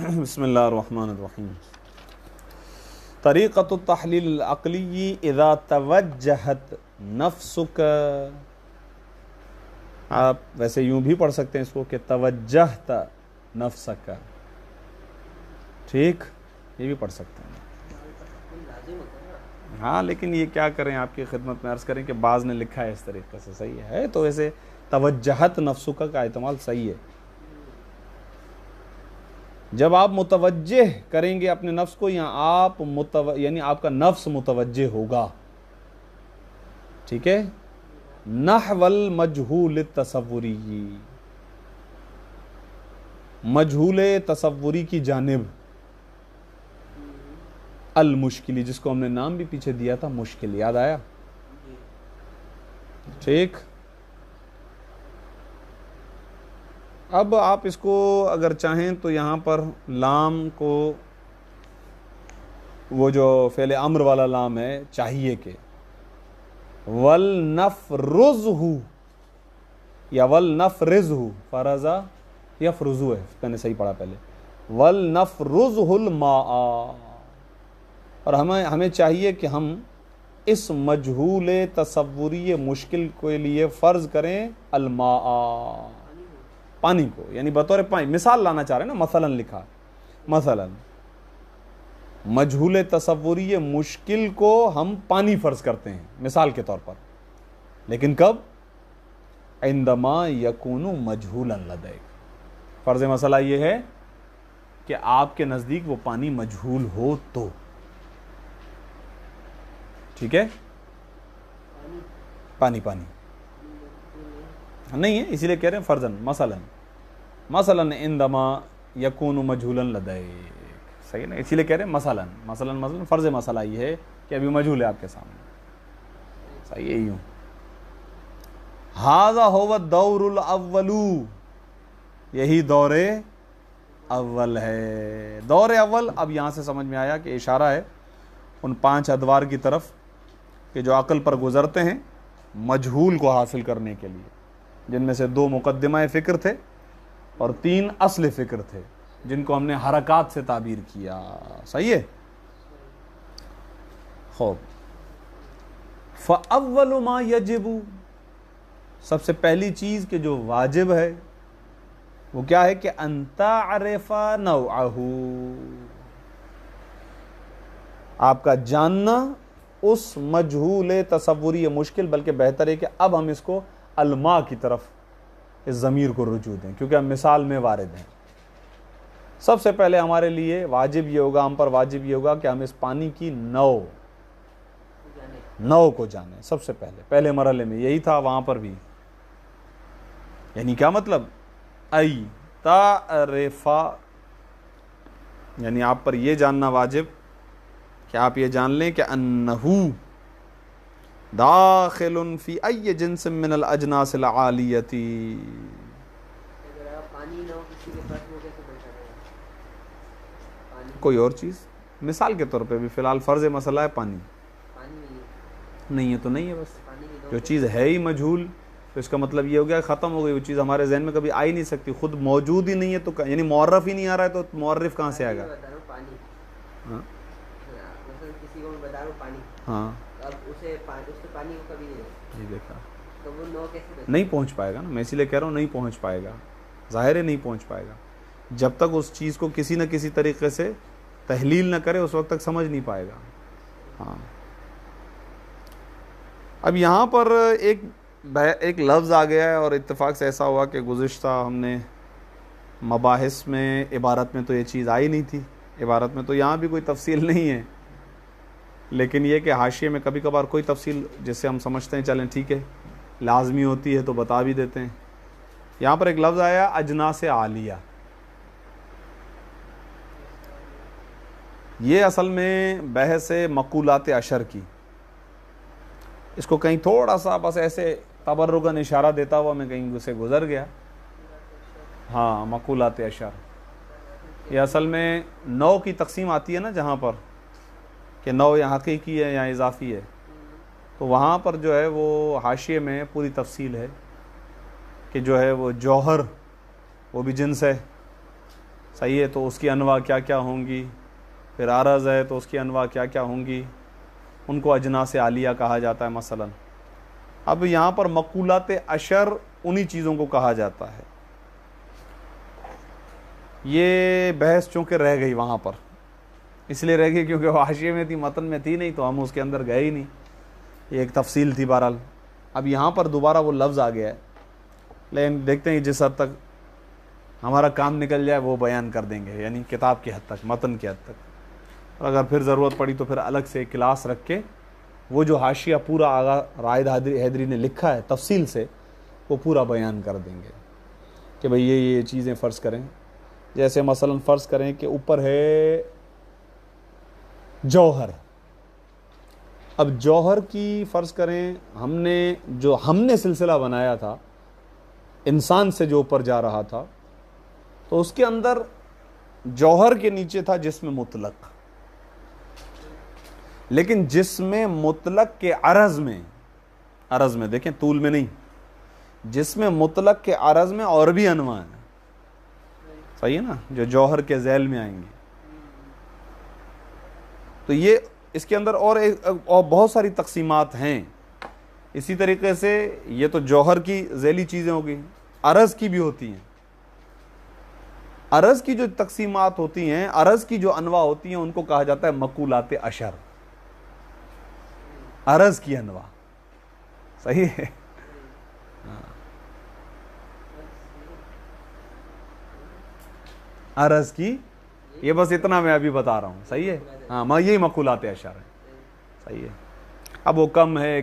بسم اللہ الرحمن الرحیم. طریقۃ التحلیل العقلی اذا توجہت نفسک. آپ ویسے یوں بھی پڑھ سکتے ہیں اس کو کہ توجہت نفسک. ٹھیک، یہ بھی پڑھ سکتے ہیں. ہاں لیکن یہ کیا کریں، آپ کی خدمت میں عرض کریں کہ بعض نے لکھا ہے اس طریقے سے، صحیح ہے تو ویسے توجہت نفسک کا احتمال صحیح ہے. جب آپ متوجہ کریں گے اپنے نفس کو، یا آپ یعنی آپ کا نفس متوجہ ہوگا. ٹھیک ہے. نحو المجہول التصوری، مجہول تصوری کی جانب. المشکلی، جس کو ہم نے نام بھی پیچھے دیا تھا مشکل، یاد آیا؟ ٹھیک. اب آپ اس کو اگر چاہیں تو یہاں پر لام کو، وہ جو فعل امر والا لام ہے، چاہیے کہ وَلْنَفْرُزْهُ یا وَلْنَفْرِزْهُ، فرضا یفرزو ہے، میں نے صحیح پڑھا پہلے. وَلْنَفْرُزْهُ الْمَاءَ، اور ہمیں چاہیے کہ ہم اس مجہول تصوری مشکل کے لیے فرض کریں الماء، پانی کو، یعنی بطور پانی. مثال لانا چاہ رہے ہیں نا، مثلا لکھا، مثلا مجہول تصوری مشکل کو ہم پانی فرض کرتے ہیں مثال کے طور پر. لیکن کب؟ عندما یکون مجہولا لدیک. فرض مسئلہ یہ ہے کہ آپ کے نزدیک وہ پانی مجہول ہو تو. ٹھیک ہے. پانی نہیں ہے، اسی لیے کہہ رہے ہیں فرضاً، مثلا عندما یکون مجہولا لدیک. صحیح نا، اسی لیے کہہ رہے ہیں مثلا فرض مسئلہ یہ ہے کہ ابھی مجہول ہے آپ کے سامنے. صحیح ہے. یوں ھذا ھو الدور الاول، یہی دور اول ہے. دور اول، اب یہاں سے سمجھ میں آیا کہ اشارہ ہے ان 5 ادوار کی طرف کہ جو عقل پر گزرتے ہیں مجہول کو حاصل کرنے کے لیے، جن میں سے 2 مقدمہ فکر تھے اور 3 اصل فکر تھے، جن کو ہم نے حرکات سے تعبیر کیا. صحیح ہے. خوب. فَأَوَّلُ مَا يَجِبُ، سب سے پہلی چیز کہ جو واجب ہے وہ کیا ہے کہ أَن تَعْرِفَ نَوْعَهُ، آپ کا جاننا اس مجہول تصوری مشکل. بلکہ بہتر ہے کہ اب ہم اس کو الماء کی طرف اس ضمیر کو رجوع دیں، کیونکہ ہم مثال میں وارد ہیں. سب سے پہلے ہمارے لیے واجب یہ ہوگا، ہم پر واجب یہ ہوگا کہ ہم اس پانی کی نو کو جانیں. سب سے پہلے مرحلے میں یہی تھا، وہاں پر بھی. یعنی کیا مطلب؟ ای تعرفا، یعنی آپ پر یہ جاننا واجب کہ آپ یہ جان لیں کہ انہو داخل فی ای جنس من الاجناس العالیتی. کوئی اور چیز مثال کے طور پہ بھی، فی الحال فرض مسئلہ ہے پانی نہیں ہے تو نہیں ہے. بس جو چیز ہے ہی مجہول تو اس کا مطلب یہ ہو گیا ختم ہو گئی. وہ چیز ہمارے ذہن میں کبھی آ ہی نہیں سکتی، خود موجود ہی نہیں ہے تو یعنی معرف ہی نہیں آ رہا ہے تو معرف کہاں سے آئے گا؟ ہاں دیکھا نہیں پہنچ پائے گا نا. میں اسی لیے کہہ رہا ہوں نہیں پہنچ پائے گا، ظاہر ہے نہیں پہنچ پائے گا. جب تک اس چیز کو کسی نہ کسی طریقے سے تحلیل نہ کرے اس وقت تک سمجھ نہیں پائے گا. ہاں. اب یہاں پر ایک لفظ آ گیا ہے، اور اتفاق سے ایسا ہوا کہ گزشتہ ہم نے مباحث میں عبارت میں تو یہ چیز آئی نہیں تھی. عبارت میں تو یہاں بھی کوئی تفصیل نہیں ہے، لیکن یہ کہ حاشیے میں کبھی کبھار کوئی تفصیل جس سے ہم سمجھتے ہیں چلیں ٹھیک ہے لازمی ہوتی ہے تو بتا بھی دیتے ہیں. یہاں پر ایک لفظ آیا اجناس عالیہ. یہ اصل میں بحث مقولات عشر کی. اس کو کہیں تھوڑا سا بس ایسے تبرکاً اشارہ دیتا ہوا میں کہیں سے گزر گیا. ہاں، مقولات عشر یہ اصل میں 9 کی تقسیم آتی ہے نا، جہاں پر کہ 9 یا حقیقی ہے یا اضافی ہے، تو وہاں پر جو ہے وہ حاشیے میں پوری تفصیل ہے کہ جو ہے وہ جوہر وہ بھی جنس ہے. صحیح ہے، تو اس کی انواع کیا کیا ہوں گی. پھر عرض ہے تو اس کی انواع کیا کیا ہوں گی، ان کو اجناس عالیہ کہا جاتا ہے مثلا. اب یہاں پر مقولات اشر انہی چیزوں کو کہا جاتا ہے. یہ بحث چونکہ رہ گئی وہاں پر، اس لیے رہ گئی کیونکہ وہ حاشیے میں تھی، متن میں تھی نہیں، تو ہم اس کے اندر گئے ہی نہیں. یہ ایک تفصیل تھی بہرحال. اب یہاں پر دوبارہ وہ لفظ آ گیا ہے، لیکن دیکھتے ہیں جس حد تک ہمارا کام نکل جائے وہ بیان کر دیں گے، یعنی کتاب کی حد تک، متن کی حد تک. اور اگر پھر ضرورت پڑی تو پھر الگ سے کلاس رکھ کے وہ جو حاشیہ پورا آغا رائد حیدری نے لکھا ہے تفصیل سے، وہ پورا بیان کر دیں گے کہ بھئی یہ چیزیں فرض کریں. جیسے مثلا فرض کریں کہ اوپر ہے جوہر. اب جوہر کی فرض کریں ہم نے سلسلہ بنایا تھا انسان سے جو اوپر جا رہا تھا، تو اس کے اندر جوہر کے نیچے تھا جسم مطلق. لیکن جسم مطلق کے عرض میں دیکھیں، طول میں نہیں، جسم مطلق کے عرض میں اور بھی انواع ہیں. صحیح ہے نا، جو جوہر کے ذیل میں آئیں گے. تو یہ اس کے اندر اور بہت ساری تقسیمات ہیں. اسی طریقے سے یہ تو جوہر کی ذیلی چیزیں ہوگی، عرض کی بھی ہوتی ہیں. عرض کی جو تقسیمات ہوتی ہیں، عرض کی جو انواع ہوتی ہیں، ان کو کہا جاتا ہے مقولات اشر. عرض کی انواع. صحیح ہے. عرض کی، یہ بس اتنا میں ابھی بتا رہا ہوں. صحیح ہے، ہاں، یہی مقولات اشر ہے. صحیح ہے. اب وہ کم ہے،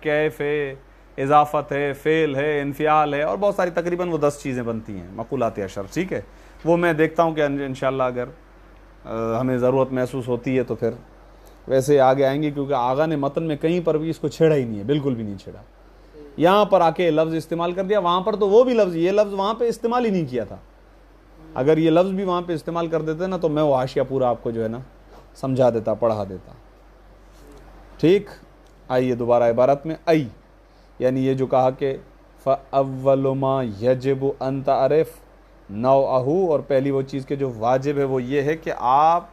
کیف ہے، اضافت ہے، فعل ہے، انفعال ہے، اور بہت ساری تقریباً وہ 10 چیزیں بنتی ہیں مقولات اشر. ٹھیک ہے، وہ میں دیکھتا ہوں کہ انشاءاللہ اگر ہمیں ضرورت محسوس ہوتی ہے تو پھر ویسے آگے آئیں گے، کیونکہ آغا نے متن میں کہیں پر بھی اس کو چھیڑا ہی نہیں ہے، بالکل بھی نہیں چھیڑا. یہاں پر آ کے لفظ استعمال کر دیا، وہاں پر تو وہ بھی لفظ، یہ لفظ وہاں پہ استعمال ہی نہیں کیا تھا. اگر یہ لفظ بھی وہاں پہ استعمال کر دیتے نا تو میں وہ حاشیہ پورا آپ کو جو ہے نا سمجھا دیتا، پڑھا دیتا. ٹھیک. آئیے دوبارہ عبارت میں ای، یعنی یہ جو کہا کہ فَأَوَّلُ مَا يَجِبُ أَن تَعْرِفْ نَوْعَهُ، اور پہلی وہ چیز کے جو واجب ہے وہ یہ ہے کہ آپ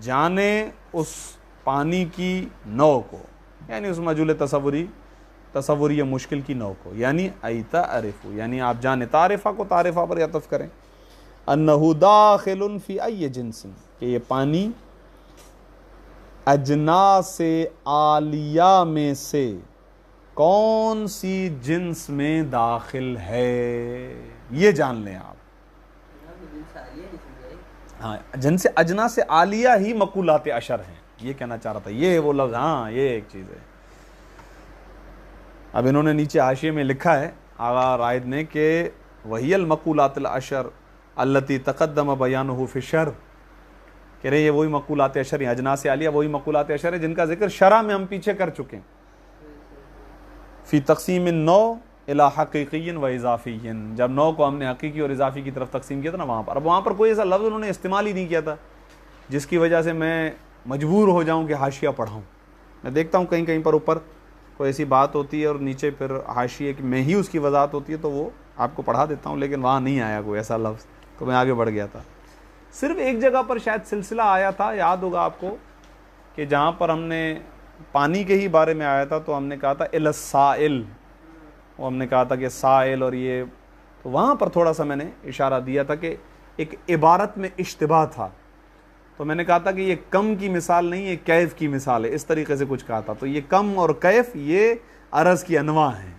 جانیں اس پانی کی نوع کو، یعنی اس مجہول تصوری یا مشکل کی نوع کو. یعنی ای تعرف، یعنی آپ جانیں. تعرفہ کو تعرفہ پر عطف کریں. انہ داخل فی ای جنس، کہ یہ پانی اجناس عالیہ میں سے کون سی جنس میں داخل ہے، یہ جان لیں آپ. ہاں، جنس اجناس عالیہ ہی مقولات اشر ہیں، یہ کہنا چاہ رہا تھا. یہ وہ لفظ، ہاں یہ ایک چیز ہے. اب انہوں نے نیچے حاشیے میں لکھا ہے آغا رائد نے کہ وہی المقولات الاشر التی تقدم بیانہ فی الشرع، کہہ رہے ہیں یہ وہی مقولات اشر ہیں، اجناس عالیہ وہی مقولات اشر ہیں جن کا ذکر شرع میں ہم پیچھے کر چکے ہیں. فی تقسیم النوع الی حقیقی و اضافی، جب نوع کو ہم نے حقیقی اور اضافی کی طرف تقسیم کیا تھا نا وہاں پر. اب وہاں پر کوئی ایسا لفظ انہوں نے استعمال ہی نہیں کیا تھا جس کی وجہ سے میں مجبور ہو جاؤں کہ حاشیہ پڑھاؤں. میں دیکھتا ہوں کہیں کہیں پر اوپر کوئی ایسی بات ہوتی ہے اور نیچے پھر حاشیے میں ہی اس کی وضاحت ہوتی ہے تو وہ آپ کو پڑھا دیتا ہوں، لیکن وہاں نہیں آیا کوئی ایسا لفظ تو میں آگے بڑھ گیا تھا. صرف ایک جگہ پر شاید سلسلہ آیا تھا، یاد ہوگا آپ کو، کہ جہاں پر ہم نے پانی کے ہی بارے میں آیا تھا تو ہم نے کہا تھا الی السائل، وہ ہم نے کہا تھا کہ سائل، اور یہ تو وہاں پر تھوڑا سا میں نے اشارہ دیا تھا کہ ایک عبارت میں اشتباہ تھا. تو میں نے کہا تھا کہ یہ کم کی مثال نہیں، یہ کیف کی مثال ہے، اس طریقے سے کچھ کہا تھا. تو یہ کم اور کیف یہ عرض کی انواع ہیں،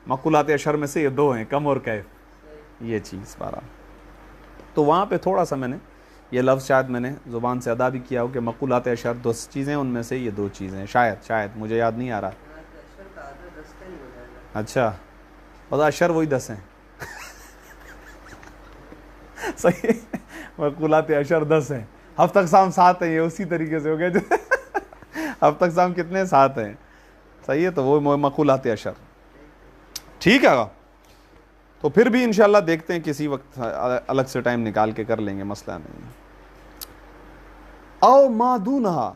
مقولات اشر میں سے یہ 2 ہیں، کم اور کیف. یہ چیز بارہ تو وہاں پہ تھوڑا سا میں نے یہ لفظ شاید میں نے زبان سے ادا بھی کیا ہو کہ مقولات اشر 10 چیزیں، ان میں سے یہ 2 چیزیں شاید مجھے یاد نہیں آ رہا. اچھا، اور اشر وہی 10 ہیں. صحیح، مقولات اشر 10 ہیں، ہفتہ اقسام 7 ہیں، یہ اسی طریقے سے ہو گیا جو ہفتہ اقسام کتنے 7 ہیں. صحیح ہے، تو وہ مقولات اشر. ٹھیک ہے، تو پھر بھی انشاءاللہ دیکھتے ہیں کسی وقت الگ سے ٹائم نکال کے کر لیں گے، مسئلہ نہیں. او ما دونہا،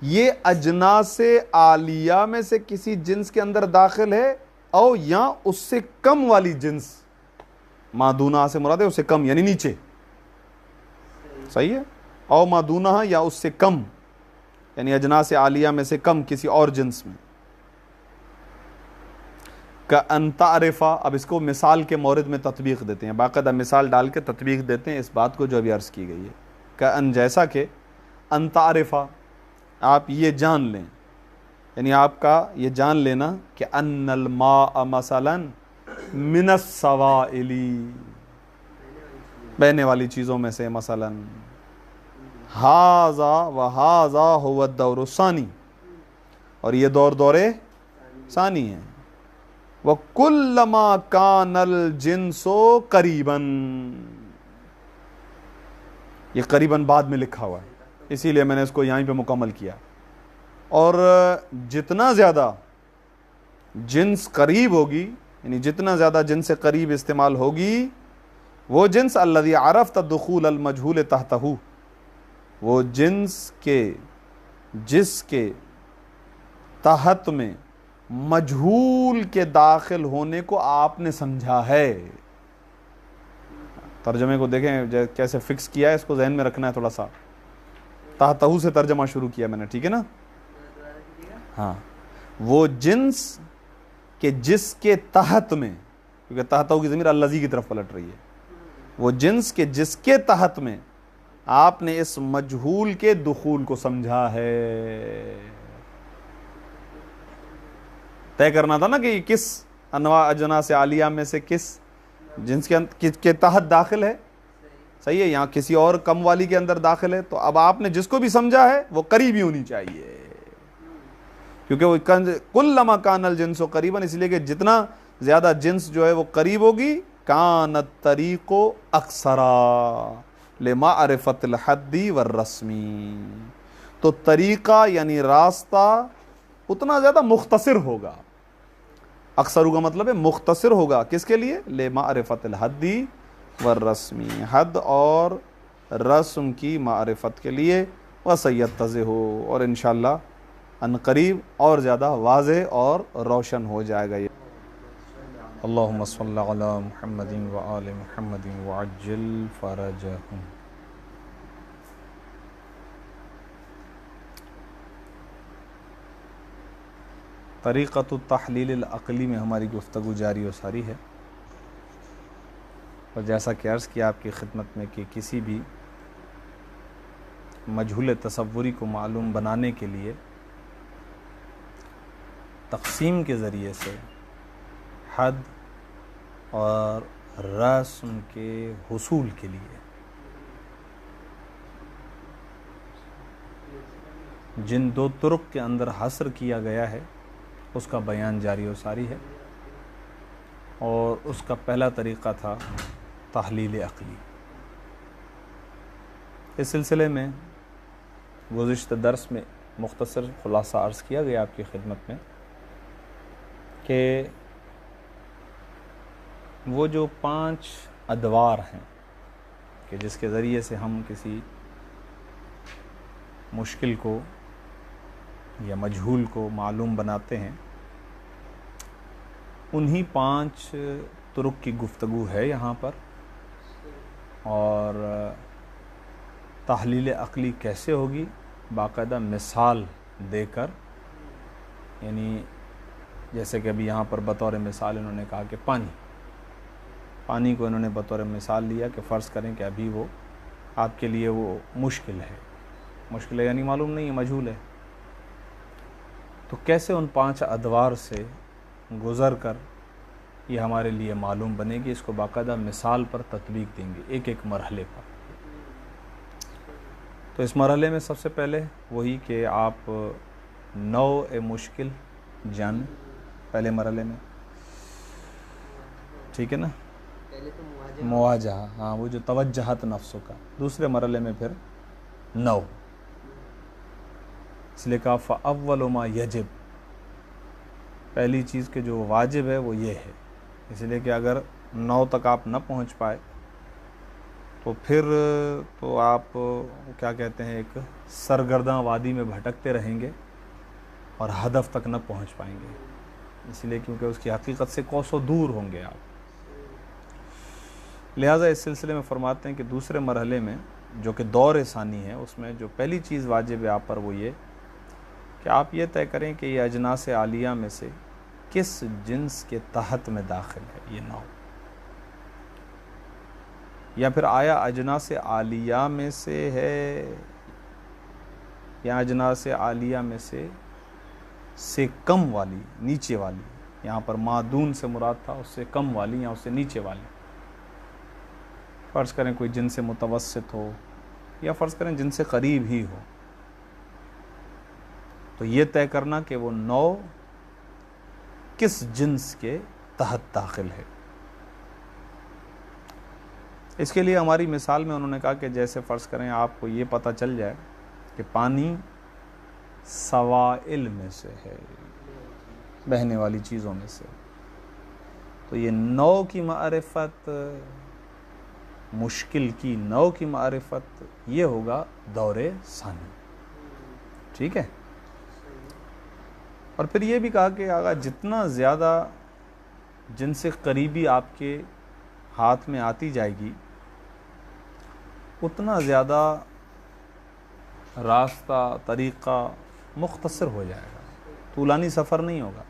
یہ اجناس عالیہ میں سے کسی جنس کے اندر داخل ہے، او یا اس سے کم والی جنس. ما دونہا سے مراد ہے اس سے کم، یعنی نیچے. صحیح ہے، او ما دونہا یا اس سے کم، یعنی اجناس عالیہ میں سے کم کسی اور جنس میں. کأن تعرف، اب اس کو مثال کے مورد میں تطبیق دیتے ہیں، باقاعدہ مثال ڈال کے تطبیق دیتے ہیں اس بات کو جو ابھی عرض کی گئی ہے. کأن جیسا کہ، ان تعرف آپ یہ جان لیں، یعنی آپ کا یہ جان لینا کہ ان الماء مثلا من السوائل، بہنے والی چیزوں میں سے، مثلا ھذا وھذا ھو الدور الثانی، اور یہ دور ثانی ہے. وَكُلَّمَا كَانَ الْجِنسُ قَرِيبًا، یہ قریباً بعد میں لکھا ہوا ہے اسی لیے میں نے اس کو یہیں پہ مکمل کیا. اور جتنا زیادہ جنس قریب ہوگی، یعنی جتنا زیادہ جنس سے قریب استعمال ہوگی، وہ جنس الذی عرفت دخول المجہول تحتہ، وہ جنس کے جس کے تحت میں مجہول کے داخل ہونے کو آپ نے سمجھا ہے. ترجمے کو دیکھیں کیسے فکس کیا ہے، اس کو ذہن میں رکھنا ہے تھوڑا سا. تحتہ سے ترجمہ شروع کیا میں نے، ٹھیک ہے نا. ہاں، وہ جنس کہ جس کے تحت میں، کیونکہ تحتہ کی ضمیر الذی کی طرف پلٹ رہی ہے، وہ جنس کہ جس کے تحت میں آپ نے اس مجہول کے دخول کو سمجھا ہے. طے کرنا تھا نا کہ یہ کس انواع اجناس عالیہ میں سے کس جنس کے تحت داخل ہے. صحیح ہے، یہاں کسی اور کم والی کے اندر داخل ہے، تو اب آپ نے جس کو بھی سمجھا ہے وہ قریب ہی ہونی چاہیے، کیونکہ وہ کلما کان الجنس قریباً، اس لیے کہ جتنا زیادہ جنس جو ہے وہ قریب ہوگی، کان الطریق اقصرا لمعرفت الحد والرسم، تو طریقہ یعنی راستہ اتنا زیادہ مختصر ہوگا. اکثر کا مطلب ہے مختصر ہوگا، کس کے لیے؟ لمعرفت الحد والرسم، حد اور رسم کی معرفت کے لیے. وسیتضح، اور انشاءاللہ ان قریب اور زیادہ واضح اور روشن ہو جائے گا. اللہم صل علی محمد وآل محمد وعجل فرجہم. طریقۃ التحلیل العقلی میں ہماری گفتگو جاری و ساری ہے، اور جیسا کہ عرض کیا آپ کی خدمت میں کہ کسی بھی مجہول تصوری کو معلوم بنانے کے لیے تقسیم کے ذریعے سے حد اور رسم کے حصول کے لیے جن دو طرق کے اندر حصر کیا گیا ہے اس کا بیان جاری و ساری ہے. اور اس کا پہلا طریقہ تھا تحلیل عقلی. اس سلسلے میں گزشتہ درس میں مختصر خلاصہ عرض کیا گیا آپ کی خدمت میں کہ وہ جو 5 ادوار ہیں کہ جس کے ذریعے سے ہم کسی مشکل کو یا مجہول کو معلوم بناتے ہیں، انہی 5 طرق کی گفتگو ہے یہاں پر. اور تحلیل عقلی کیسے ہوگی؟ باقاعدہ مثال دے کر، یعنی جیسے کہ ابھی یہاں پر بطور مثال انہوں نے کہا کہ پانی کو انہوں نے بطور مثال لیا کہ فرض کریں کہ ابھی وہ آپ کے لیے وہ مشکل ہے یعنی معلوم نہیں ہے، مجہول ہے. تو کیسے ان 5 ادوار سے گزر کر یہ ہمارے لیے معلوم بنے گی، اس کو باقاعدہ مثال پر تطبیق دیں گے ایک مرحلے پر. تو اس مرحلے میں سب سے پہلے وہی کہ آپ نوع مشکل جانیں پہلے مرحلے میں، ٹھیک ہے نا. مواجہہ، ہاں وہ جو توجہت نفسوں کا. دوسرے مرحلے میں پھر نو، اس لیے کہا فَأَوَّلُ مَا يَجِبُ، پہلی چیز کہ جو واجب ہے وہ یہ ہے. اس لیے کہ اگر 9 تک آپ نہ پہنچ پائے تو پھر تو آپ کیا کہتے ہیں ایک سرگرداں وادی میں بھٹکتے رہیں گے اور ہدف تک نہ پہنچ پائیں گے. اس لیے کیونکہ اس کی حقیقت سے کوسوں دور ہوں گے آپ. لہٰذا اس سلسلے میں فرماتے ہیں کہ دوسرے مرحلے میں جو کہ دور ثانی ہے، اس میں جو پہلی چیز واجب ہے آپ پر وہ یہ کہ آپ یہ طے کریں کہ یہ اجناس عالیہ میں سے کس جنس کے تحت میں داخل ہے یہ نو، یا پھر آیا اجناس عالیہ میں سے ہے یا اجناس عالیہ میں سے کم والی، نیچے والی، یہاں پر مادون سے مراد تھا اس سے کم والی یا اس سے نیچے والی، فرض کریں کوئی جن سے متوسط ہو یا فرض کریں جن سے قریب ہی ہو، تو یہ طے کرنا کہ وہ نو کس جنس کے تحت داخل ہے۔ اس کے لیے ہماری مثال میں انہوں نے کہا کہ جیسے فرض کریں آپ کو یہ پتہ چل جائے کہ پانی سوائل میں سے ہے، بہنے والی چیزوں میں سے، تو یہ نو کی معرفت، مشکل کی نو کی معرفت، یہ ہوگا دور ثانی، ٹھیک ہے۔ اور پھر یہ بھی کہا کہ اگر جتنا زیادہ جن سے قریبی آپ کے ہاتھ میں آتی جائے گی اتنا زیادہ راستہ طریقہ مختصر ہو جائے گا، طولانی سفر نہیں ہوگا،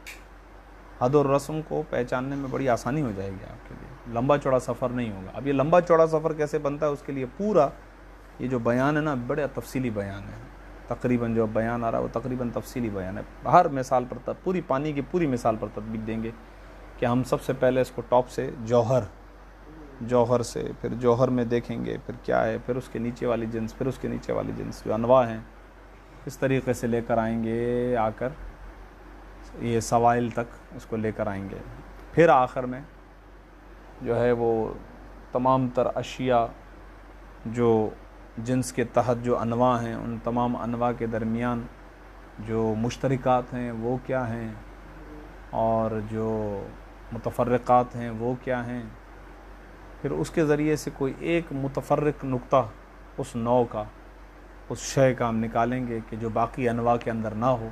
حد اور رسم کو پہچاننے میں بڑی آسانی ہو جائے گی آپ کے لیے، لمبا چوڑا سفر نہیں ہوگا۔ اب یہ لمبا چوڑا سفر کیسے بنتا ہے، اس کے لیے پورا یہ جو بیان ہے نا بڑے تفصیلی بیان ہے، تقریباً جو بیان آ رہا ہے وہ تقریباً تفصیلی بیان ہے، ہر مثال پر پوری پانی کی پوری مثال پر تطبیق دیں گے کہ ہم سب سے پہلے اس کو ٹاپ سے جوہر سے، پھر جوہر میں دیکھیں گے پھر کیا ہے، پھر اس کے نیچے والی جنس، پھر اس کے نیچے والی جنس جو انواع ہیں اس طریقے سے لے کر آئیں گے، آ کر یہ سوائل تک اس کو لے کر آئیں گے، پھر آخر میں جو ہے وہ تمام تر اشیاء جو جنس کے تحت جو انواع ہیں ان تمام انواع کے درمیان جو مشترکات ہیں وہ کیا ہیں اور جو متفرقات ہیں وہ کیا ہیں، پھر اس کے ذریعے سے کوئی ایک متفرق نقطہ اس نوع کا، اس شے کا ہم نکالیں گے کہ جو باقی انواع کے اندر نہ ہو،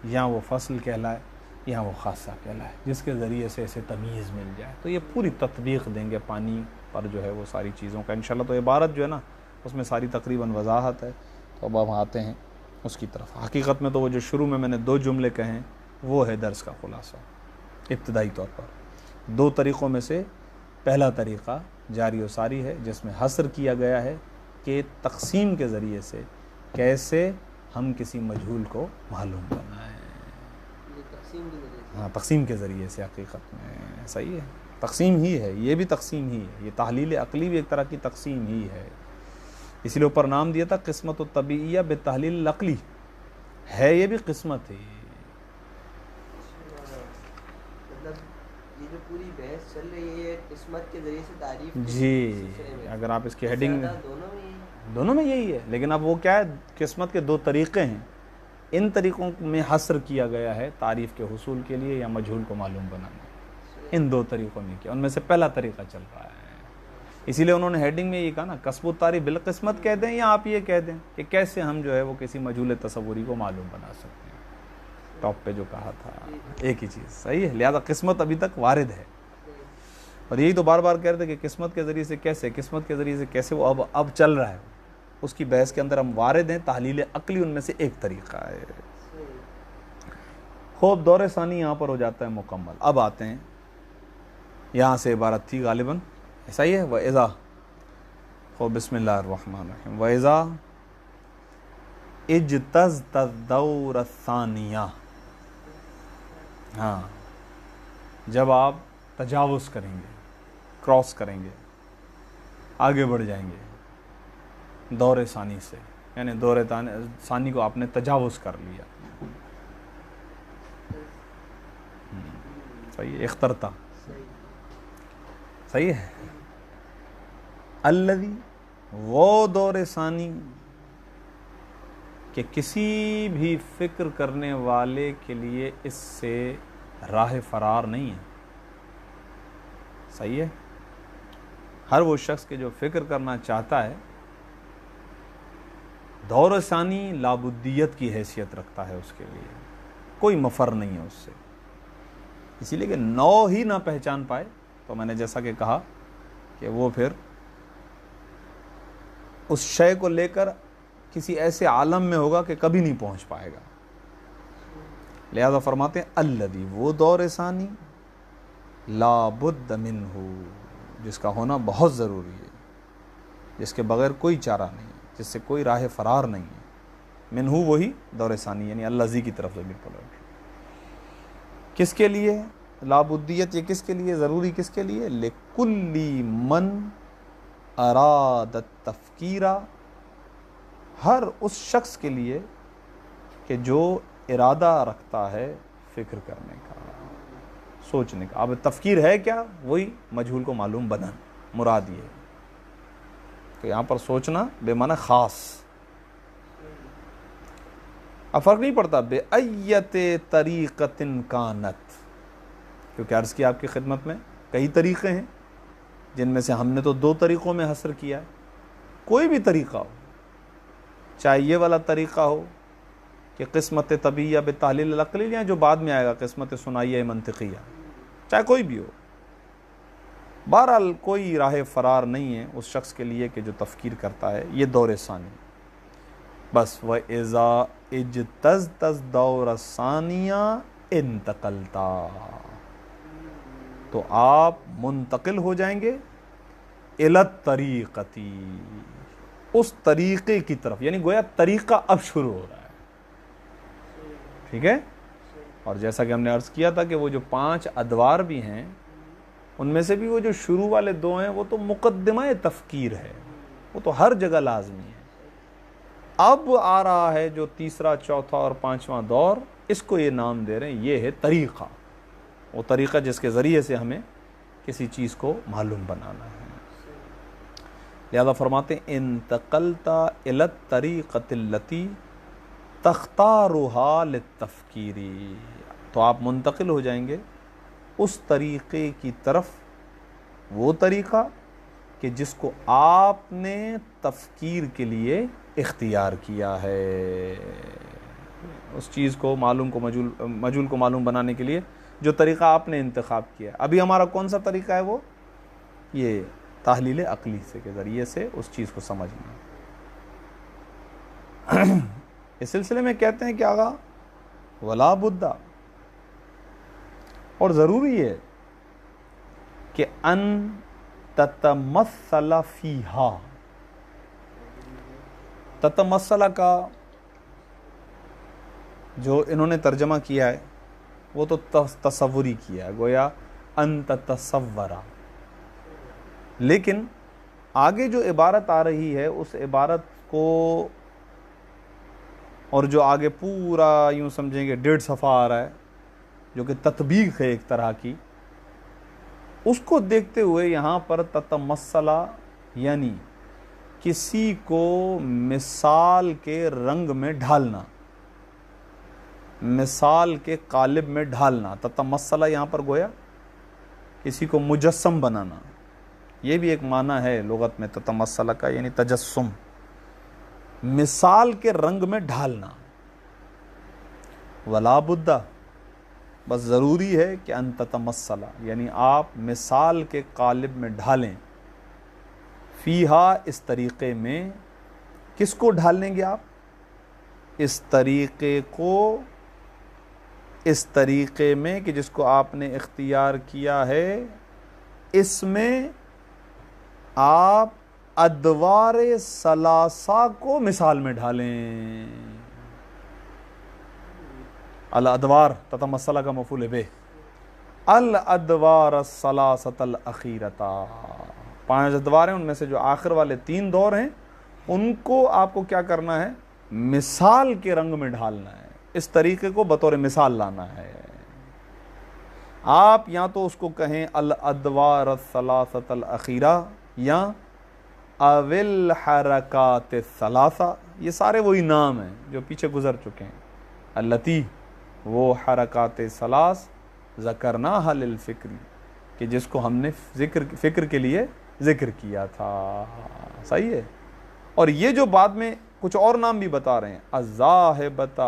یا وہ فصل کہلائے یا وہ خاصہ کہلائے، جس کے ذریعے سے اسے تمیز مل جائے۔ تو یہ پوری تطبیق دیں گے پانی پر جو ہے وہ ساری چیزوں کا انشاءاللہ۔ تو عبارت جو ہے نا اس میں ساری تقریباً وضاحت ہے، تو اب ہم آتے ہیں اس کی طرف۔ حقیقت میں تو وہ جو شروع میں نے 2 جملے کہیں وہ ہے درس کا خلاصہ ابتدائی طور پر۔ 2 طریقوں میں سے پہلا طریقہ جاری و ساری ہے جس میں حصر کیا گیا ہے کہ تقسیم کے ذریعے سے کیسے ہم کسی مجہول کو معلوم بنائیں۔ ہاں، تقسیم کے ذریعے سے حقیقت میں صحیح ہے، تقسیم ہی ہے، یہ بھی تقسیم ہی ہے، یہ تحلیل عقلی بھی ایک طرح کی تقسیم ہی ہے، اسی لیے اوپر نام دیا تھا قسمت الطبیعیہ بالتحلیل العقلی، ہے یہ بھی قسمت ہے۔ یہ جو پوری بحث چل رہی ہے قسمت کے ذریعے سے تعریف، جی اگر آپ اس کی ہیڈنگ دونوں میں یہی ہے، لیکن اب وہ کیا ہے، قسمت کے 2 طریقے ہیں، ان طریقوں میں حصر کیا گیا ہے تعریف کے حصول کے لیے یا مجہول کو معلوم بنانے، ان 2 طریقوں میں کیا، ان میں سے پہلا طریقہ چل رہا ہے۔ اسی لیے انہوں نے ہیڈنگ میں یہ کہا نا کسب الطاری بالقسمت کہہ دیں یا آپ یہ کہہ دیں کہ کیسے ہم جو ہے وہ کسی مجہول تصوری کو معلوم بنا سکتے ہیں، ٹاپ پہ جو کہا تھا ایک ہی چیز صحیح ہے، لہذا قسمت ابھی تک وارد ہے، اور یہی تو بار بار کہہ رہے تھے کہ قسمت کے ذریعے سے کیسے، قسمت کے ذریعے سے کیسے، وہ اب چل رہا ہے، اس کی بحث کے اندر ہم وارد ہیں، تحلیل عقلی ان میں سے ایک طریقہ ہے۔ خوب دور ثانی یہاں پر ہو جاتا ہے مکمل۔ اب آتے ہیں، یہاں سے عبارت تھی غالباً ایسا ہی ہے، وَإِذَا، خوب بسم اللہ الرحمن الرحیم، وَإِذَا اجتزت الدور الثانیہ، ہاں جب آپ تجاوز کریں گے، کراس کریں گے، آگے بڑھ جائیں گے دور ثانی سے، یعنی دور ثانی کو آپ نے تجاوز کر لیا، صحیح ہے، اخترتا، صحیح ہے، الذی، وہ دور ثانی کہ کسی بھی فکر کرنے والے کے لیے اس سے راہ فرار نہیں ہے، صحیح ہے، ہر وہ شخص کے جو فکر کرنا چاہتا ہے دور ثانی لابدیت کی حیثیت رکھتا ہے، اس کے لیے کوئی مفر نہیں ہے اس سے، اسی لیے کہ نو ہی نہ پہچان پائے تو میں نے جیسا کہ کہا کہ وہ پھر اس شے کو لے کر کسی ایسے عالم میں ہوگا کہ کبھی نہیں پہنچ پائے گا. لہذا فرماتے ہیں الذی، وہ دور ثانی، لا بد منہ، جس کا ہونا بہت ضروری ہے، جس کے بغیر کوئی چارہ نہیں، جس سے کوئی راہ فرار نہیں ہے. منہ وہی دور ثانی، یعنی الذی کی طرف ضمیر پلٹ. کس کے لیے لا بدیت؟ یہ کس کے لیے ضروری؟ کس کے لیے؟ لکل من اراد التفکیر، ہر اس شخص کے لیے کہ جو ارادہ رکھتا ہے فکر کرنے کا، سوچنے کا. اب تفکیر ہے کیا؟ وہی مجہول کو معلوم بنا، مراد یہ کہ یہاں پر سوچنا بے معنی خاص. اب فرق نہیں پڑتا بے ایت طریقۃ کانت، کیونکہ عرض کی آپ کی خدمت میں کئی طریقے ہیں، جن میں سے ہم نے تو 2 طریقوں میں حصر کیا ہے. کوئی بھی طریقہ ہو، چاہے یہ والا طریقہ ہو کہ قسمت طبیعیہ بتحلیل العقلی، یا جو بعد میں آئے گا قسمت ثنائیہ منطقیہ، چاہے کوئی بھی ہو، بہرحال کوئی راہ فرار نہیں ہے اس شخص کے لیے کہ جو تفکیر کرتا ہے. یہ دور ثانی بس. وَإِذَا اجتزت الدور الثانیہ انتقلتا، تو آپ منتقل ہو جائیں گے الی الطریقتی، اس طریقے کی طرف، یعنی گویا طریقہ اب شروع ہو رہا ہے. ٹھیک ہے. اور جیسا کہ ہم نے عرض کیا تھا کہ وہ جو 5 ادوار بھی ہیں، ان میں سے بھی وہ جو شروع والے 2 ہیں وہ تو مقدمہ تفکیر ہے، وہ تو ہر جگہ لازمی ہے. اب آ رہا ہے جو تیسرا، چوتھا اور 5واں دور، اس کو یہ نام دے رہے ہیں، یہ ہے طریقہ. وہ طریقہ جس کے ذریعے سے ہمیں کسی چیز کو معلوم بنانا ہے. لہذا فرماتے ہیں انتقلت الی الطریقۃ التی تختارها للتفکیر، تو آپ منتقل ہو جائیں گے اس طریقے کی طرف، وہ طریقہ کہ جس کو آپ نے تفکیر کے لیے اختیار کیا ہے. اس چیز کو معلوم کو مجہول کو معلوم بنانے کے لیے جو طریقہ آپ نے انتخاب کیا ہے. ابھی ہمارا کون سا طریقہ ہے؟ وہ یہ تحلیل عقلی سے کے ذریعے سے اس چیز کو سمجھنا. اس سلسلے میں کہتے ہیں کہ آغا ولا بدہ، اور ضروری ہے کہ ان تتمثل فیہا. تتمثل کا جو انہوں نے ترجمہ کیا ہے وہ تو تصوری کیا ہے، گویا ان تتصورا، لیکن آگے جو عبارت آ رہی ہے اس عبارت کو، اور جو آگے پورا یوں سمجھیں گے 1.5 صفحہ آ رہا ہے جو کہ تطبیق ہے ایک طرح کی، اس کو دیکھتے ہوئے یہاں پر تتمثلا یعنی کسی کو مثال کے رنگ میں ڈھالنا، مثال کے قالب میں ڈھالنا. تتمثلا یہاں پر گویا کسی کو مجسم بنانا، یہ بھی ایک معنی ہے لغت میں تتمثلا کا، یعنی تجسم، مثال کے رنگ میں ڈھالنا. ولا بدہ، بس ضروری ہے کہ ان تتمثلا، یعنی آپ مثال کے قالب میں ڈھالیں. فیہا، اس طریقے میں. کس کو ڈھالیں گے آپ؟ اس طریقے کو، اس طریقے میں کہ جس کو آپ نے اختیار کیا ہے، اس میں آپ ادوار ثلاثہ کو مثال میں ڈھالیں. الادوار تتمثلا کا مفعول بہ، الادوار الثلاثۃ الاخیرۃ، 5 ادوار ہیں، ان میں سے جو آخر والے 3 دور ہیں ان کو آپ کو کیا کرنا ہے؟ مثال کے رنگ میں ڈھالنا ہے، اس طریقے کو بطور مثال لانا ہے. آپ یا تو اس کو کہیں الادوار الثلاثۃ الاخیرہ یا اول حرکات الثلاثہ، یہ سارے وہی نام ہیں جو پیچھے گزر چکے ہیں. التی، وہ حرکات ثلاث ذکرناہا للفکری، کہ جس کو ہم نے فکر کے لیے ذکر کیا تھا. صحیح ہے. اور یہ جو بعد میں کچھ اور نام بھی بتا رہے ہیں، الذاہبۃ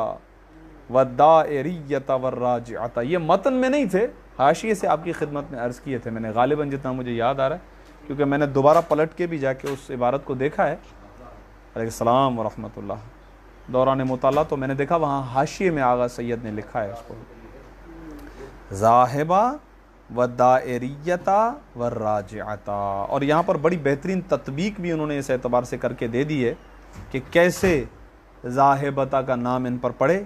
والدائریۃ والراجعۃ، یہ متن میں نہیں تھے، حاشیے سے آپ کی خدمت میں عرض کیے تھے میں نے، غالباً جتنا مجھے یاد آ رہا ہے، کیونکہ میں نے دوبارہ پلٹ کے بھی جا کے اس عبارت کو دیکھا ہے علیہ السلام ورحمۃ اللہ. دوران مطالعہ تو میں نے دیکھا وہاں حاشیے میں آغا سید نے لکھا ہے اس کو ذاہبہ و دائریتا و راجعتا، اور یہاں پر بڑی بہترین تطبیق بھی انہوں نے اس اعتبار سے کر کے دے دی ہے کہ کیسے ذاہبتا کا نام ان پر پڑے،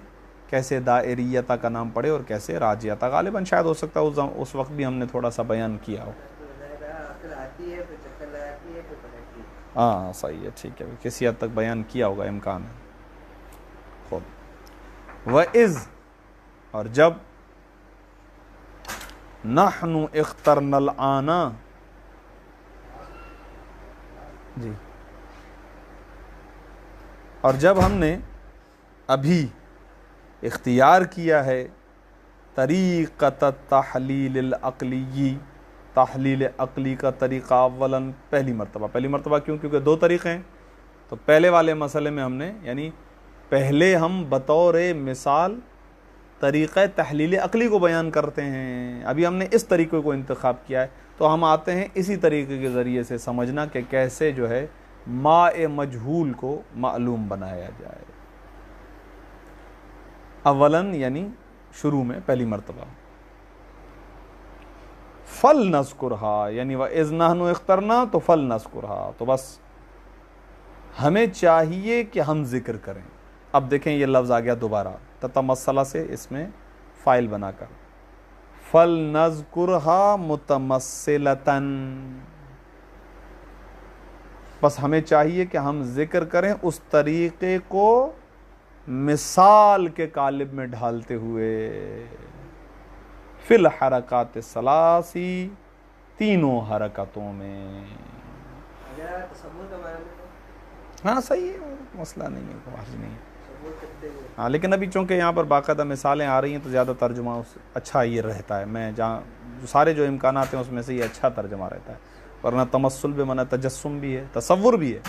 کیسے دائریتا کا نام پڑے اور کیسے راجعتا. غالباً شاید ہو سکتا ہے اس وقت بھی ہم نے تھوڑا سا بیان کیا ہو. ہاں صحیح ہے، ٹھیک ہے، کسی حد تک بیان کیا ہوگا، امکان ہے. خود وَإِذْ، اور جب نحن اخترنا الآن، جی، اور جب ہم نے ابھی اختیار کیا ہے طریقۃ تحلیل العقلی، تحلیل عقلی کا طریقہ، اولاً پہلی مرتبہ کیوں؟ کیونکہ دو طریقے ہیں. تو پہلے والے مسئلے میں ہم نے یعنی پہلے ہم بطور مثال طریقہ تحلیل عقلی کو بیان کرتے ہیں، ابھی ہم نے اس طریقے کو انتخاب کیا ہے. تو ہم آتے ہیں اسی طریقے کے ذریعے سے سمجھنا کہ کیسے جو ہے ماء مجہول کو معلوم بنایا جائے. اولاً یعنی شروع میں پہلی مرتبہ فَلْنَذْكُرْهَا، یعنی وَإِذْ نَحْنُ اخْتَرْنَا، تو فَلْنَذْكُرْهَا، تو بس ہمیں چاہیے کہ ہم ذکر کریں. اب دیکھیں یہ لفظ آ گیا دوبارہ تتمثلہ سے اس میں فائل بنا کر، فَلْنَذْكُرْهَا مُتَمَثِّلَةً، بس ہمیں چاہیے کہ ہم ذکر کریں اس طریقے کو مثال کے قالب میں ڈھالتے ہوئے، فی الحرکات الثلاثی، تینوں حرکتوں میں. ہاں صحیح ہے، مسئلہ نہیں ہے، حرج نہیں ہے. ہاں لیکن ابھی چونکہ یہاں پر باقاعدہ مثالیں آ رہی ہیں تو زیادہ ترجمہ اچھا یہ رہتا ہے. میں جہاں سارے جو امکانات ہیں اس میں سے یہ اچھا ترجمہ رہتا ہے، ورنہ تمثل بھی معنی تجسم بھی ہے، تصور بھی ہے.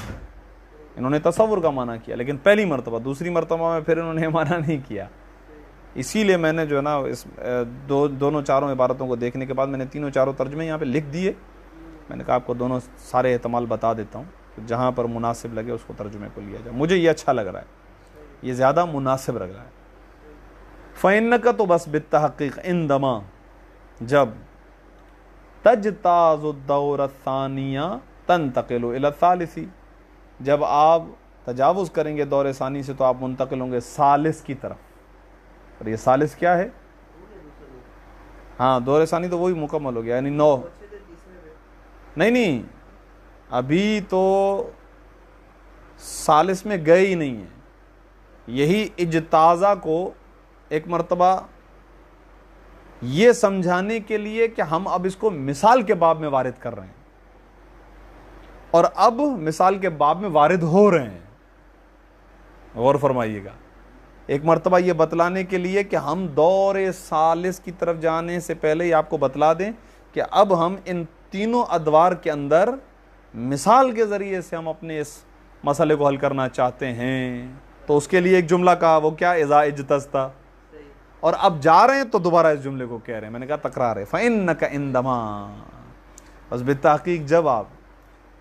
انہوں نے تصور کا معنی کیا لیکن پہلی مرتبہ، دوسری مرتبہ میں پھر انہوں نے معنی نہیں کیا. اسی لیے میں نے جو ہے نا اس دونوں چاروں عبارتوں کو دیکھنے کے بعد میں نے تینوں چاروں ترجمے یہاں پہ لکھ دیے. میں نے کہا آپ کو دونوں سارے احتمال بتا دیتا ہوں، جہاں پر مناسب لگے اس کو ترجمے کو لیا جائے. مجھے یہ اچھا لگ رہا ہے، یہ زیادہ مناسب لگ رہا ہے. فَإِنَّكَ، تو بس بالتحقیق، عندما، جب، تجتاز الدور الثانیہ تنتقل الى الثالث، جب آپ تجاوز کریں گے دور ثانی سے تو آپ منتقل ہوں گے ثالث کی طرف. اور یہ ثالث کیا ہے؟ ہاں دور ثانی تو وہی مکمل ہو گیا، یعنی 9. نہیں ابھی تو ثالث میں گئے ہی نہیں ہیں. یہی اجتازہ کو ایک مرتبہ یہ سمجھانے کے لیے کہ ہم اب اس کو مثال کے باب میں وارد کر رہے ہیں، اور اب مثال کے باب میں وارد ہو رہے ہیں. غور فرمائیے گا، ایک مرتبہ یہ بتلانے کے لیے کہ ہم دور ثالث کی طرف جانے سے پہلے ہی آپ کو بتلا دیں کہ اب ہم ان تینوں ادوار کے اندر مثال کے ذریعے سے ہم اپنے اس مسئلے کو حل کرنا چاہتے ہیں. تو اس کے لیے ایک جملہ کہا، وہ کیا؟ اذا اجتزتا. اور اب جا رہے ہیں تو دوبارہ اس جملے کو کہہ رہے ہیں. میں نے کہا تکرار ہے. فَإِنَّكَ عِندَمَا، بس بالتحقیق جب آپ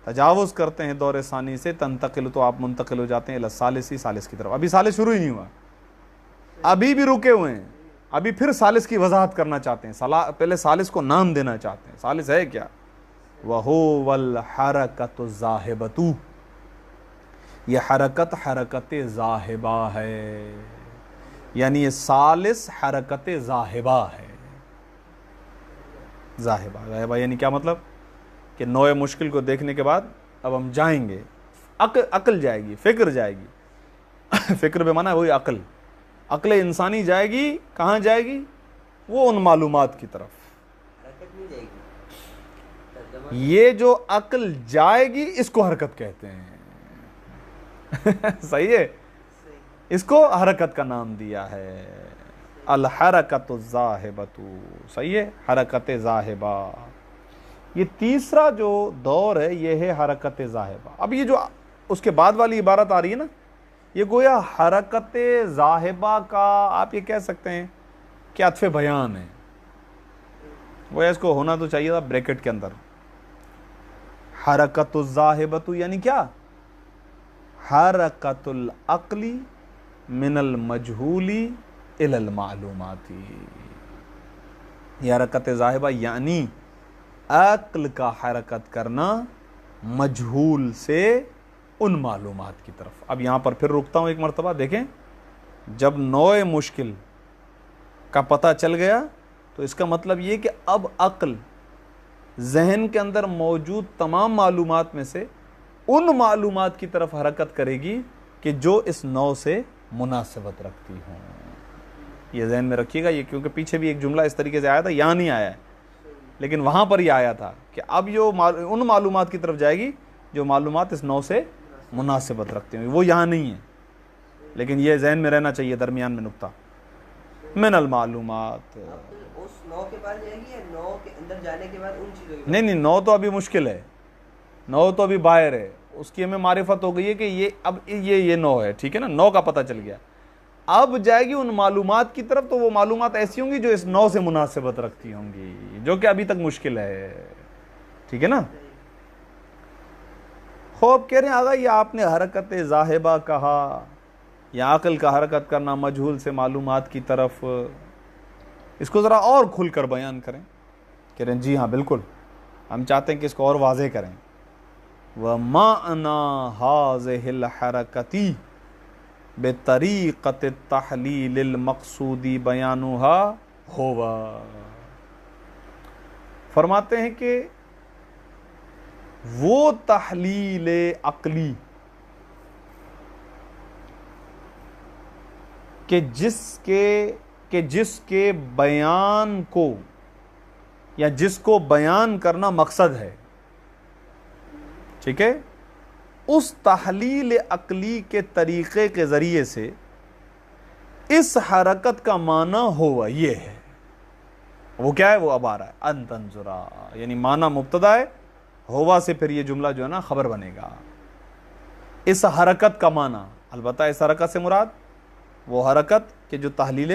تجاوز کرتے ہیں دور ثانی سے، تنتقل، تو آپ منتقل ہو جاتے ہیں الی الثالث، ثالث کی طرف. ابھی ثالث شروع ہی نہیں ہوا، ابھی بھی رکے ہوئے ہیں. ابھی پھر ثالث کی وضاحت کرنا چاہتے ہیں، پہلے ثالث کو نام دینا چاہتے ہیں. ثالث ہے کیا؟ وَهُوَ الْحَرَكَةُ الزَّاهِبَةُ، یہ حرکت ذاہبہ ہے، یعنی یہ ثالث حرکت ذاہبہ ہے. ذاہبہ یعنی کیا مطلب؟ کہ نوع مشکل کو دیکھنے کے بعد اب ہم جائیں گے، عقل جائے گی، فکر جائے گی. فکر بے معنی وہی عقل انسانی جائے گی. کہاں جائے گی؟ وہ ان معلومات کی طرف. یہ جو عقل جائے گی اس کو حرکت کہتے ہیں. صحیح ہے، اس کو حرکت کا نام دیا ہے، الحرکت الذاہبۃ. صحیح ہے، حرکت ذاہبہ. یہ تیسرا جو دور ہے یہ ہے حرکت ذاہبہ. اب یہ جو اس کے بعد والی عبارت آ رہی ہے نا، یہ گویا حرکت ذاہبہ کا آپ یہ کہہ سکتے ہیں کہ عطف بیان ہے. گویا اس کو ہونا تو چاہیے تھا بریکٹ کے اندر. حرکت الذاہبۃ یعنی کیا؟ حرکت العقلی من المجہولی الی المعلوماتی، یہ حرکت ذاہبہ یعنی عقل کا حرکت کرنا مجہول سے ان معلومات کی طرف۔ اب یہاں پر پھر رکتا ہوں ایک مرتبہ، دیکھیں جب نوع مشکل کا پتہ چل گیا تو اس کا مطلب یہ کہ اب عقل ذہن کے اندر موجود تمام معلومات میں سے ان معلومات کی طرف حرکت کرے گی کہ جو اس نوع سے مناسبت رکھتی ہوں۔ یہ ذہن میں رکھیے گا، یہ کیونکہ پیچھے بھی ایک جملہ اس طریقے سے آیا تھا، یہاں نہیں آیا ہے لیکن وہاں پر یہ آیا تھا کہ اب یہ ان معلومات کی طرف جائے گی جو معلومات اس نوع سے مناسبت رکھتے ہیں، وہ یہاں نہیں ہے لیکن یہ ذہن میں رہنا چاہیے درمیان میں نقطہ۔ من المعلومات، اس نو کے بعد جائے گی یا نو کے اندر جانے کے بعد ان چیزوں کی؟ نہیں نو تو ابھی مشکل ہے، نو تو ابھی باہر ہے، اس کی ہمیں معرفت ہو گئی ہے کہ یہ اب یہ نو ہے، ٹھیک ہے نا، نو کا پتہ چل گیا، اب جائے گی ان معلومات کی طرف، تو وہ معلومات ایسی ہوں گی جو اس نو سے مناسبت رکھتی ہوں گی، جو کہ ابھی تک مشکل ہے، ٹھیک ہے نا۔ خوب کہہ رہے ہیں آگا یہ آپ نے حرکت ذاہبہ کہا، یا عقل کا حرکت کرنا مجہول سے معلومات کی طرف، اس کو ذرا اور کھل کر بیان کریں۔ کہہ رہے ہیں جی ہاں بالکل، ہم چاہتے ہیں کہ اس کو اور واضح کریں۔ وَمَعْنَى هَذِهِ الْحَرَكَةِ بِطَرِيقَةِ التَّحْلِيلِ الْمَقْصُودِ بَيَانُهَا هُوَ، فرماتے ہیں کہ وہ تحلیل عقلی کہ جس کے بیان کو یا جس کو بیان کرنا مقصد ہے، ٹھیک ہے، اس تحلیل عقلی کے طریقے کے ذریعے سے اس حرکت کا معنی ہوا یہ ہے، وہ کیا ہے، وہ اب آ رہا ہے ان تنظرا، یعنی معنی مبتدا ہے، ہوا سے پھر یہ جملہ جو ہے نا خبر بنے گا۔ اس حرکت کا معنی، البتہ اس حرکت سے مراد وہ حرکت کہ جو تحلیل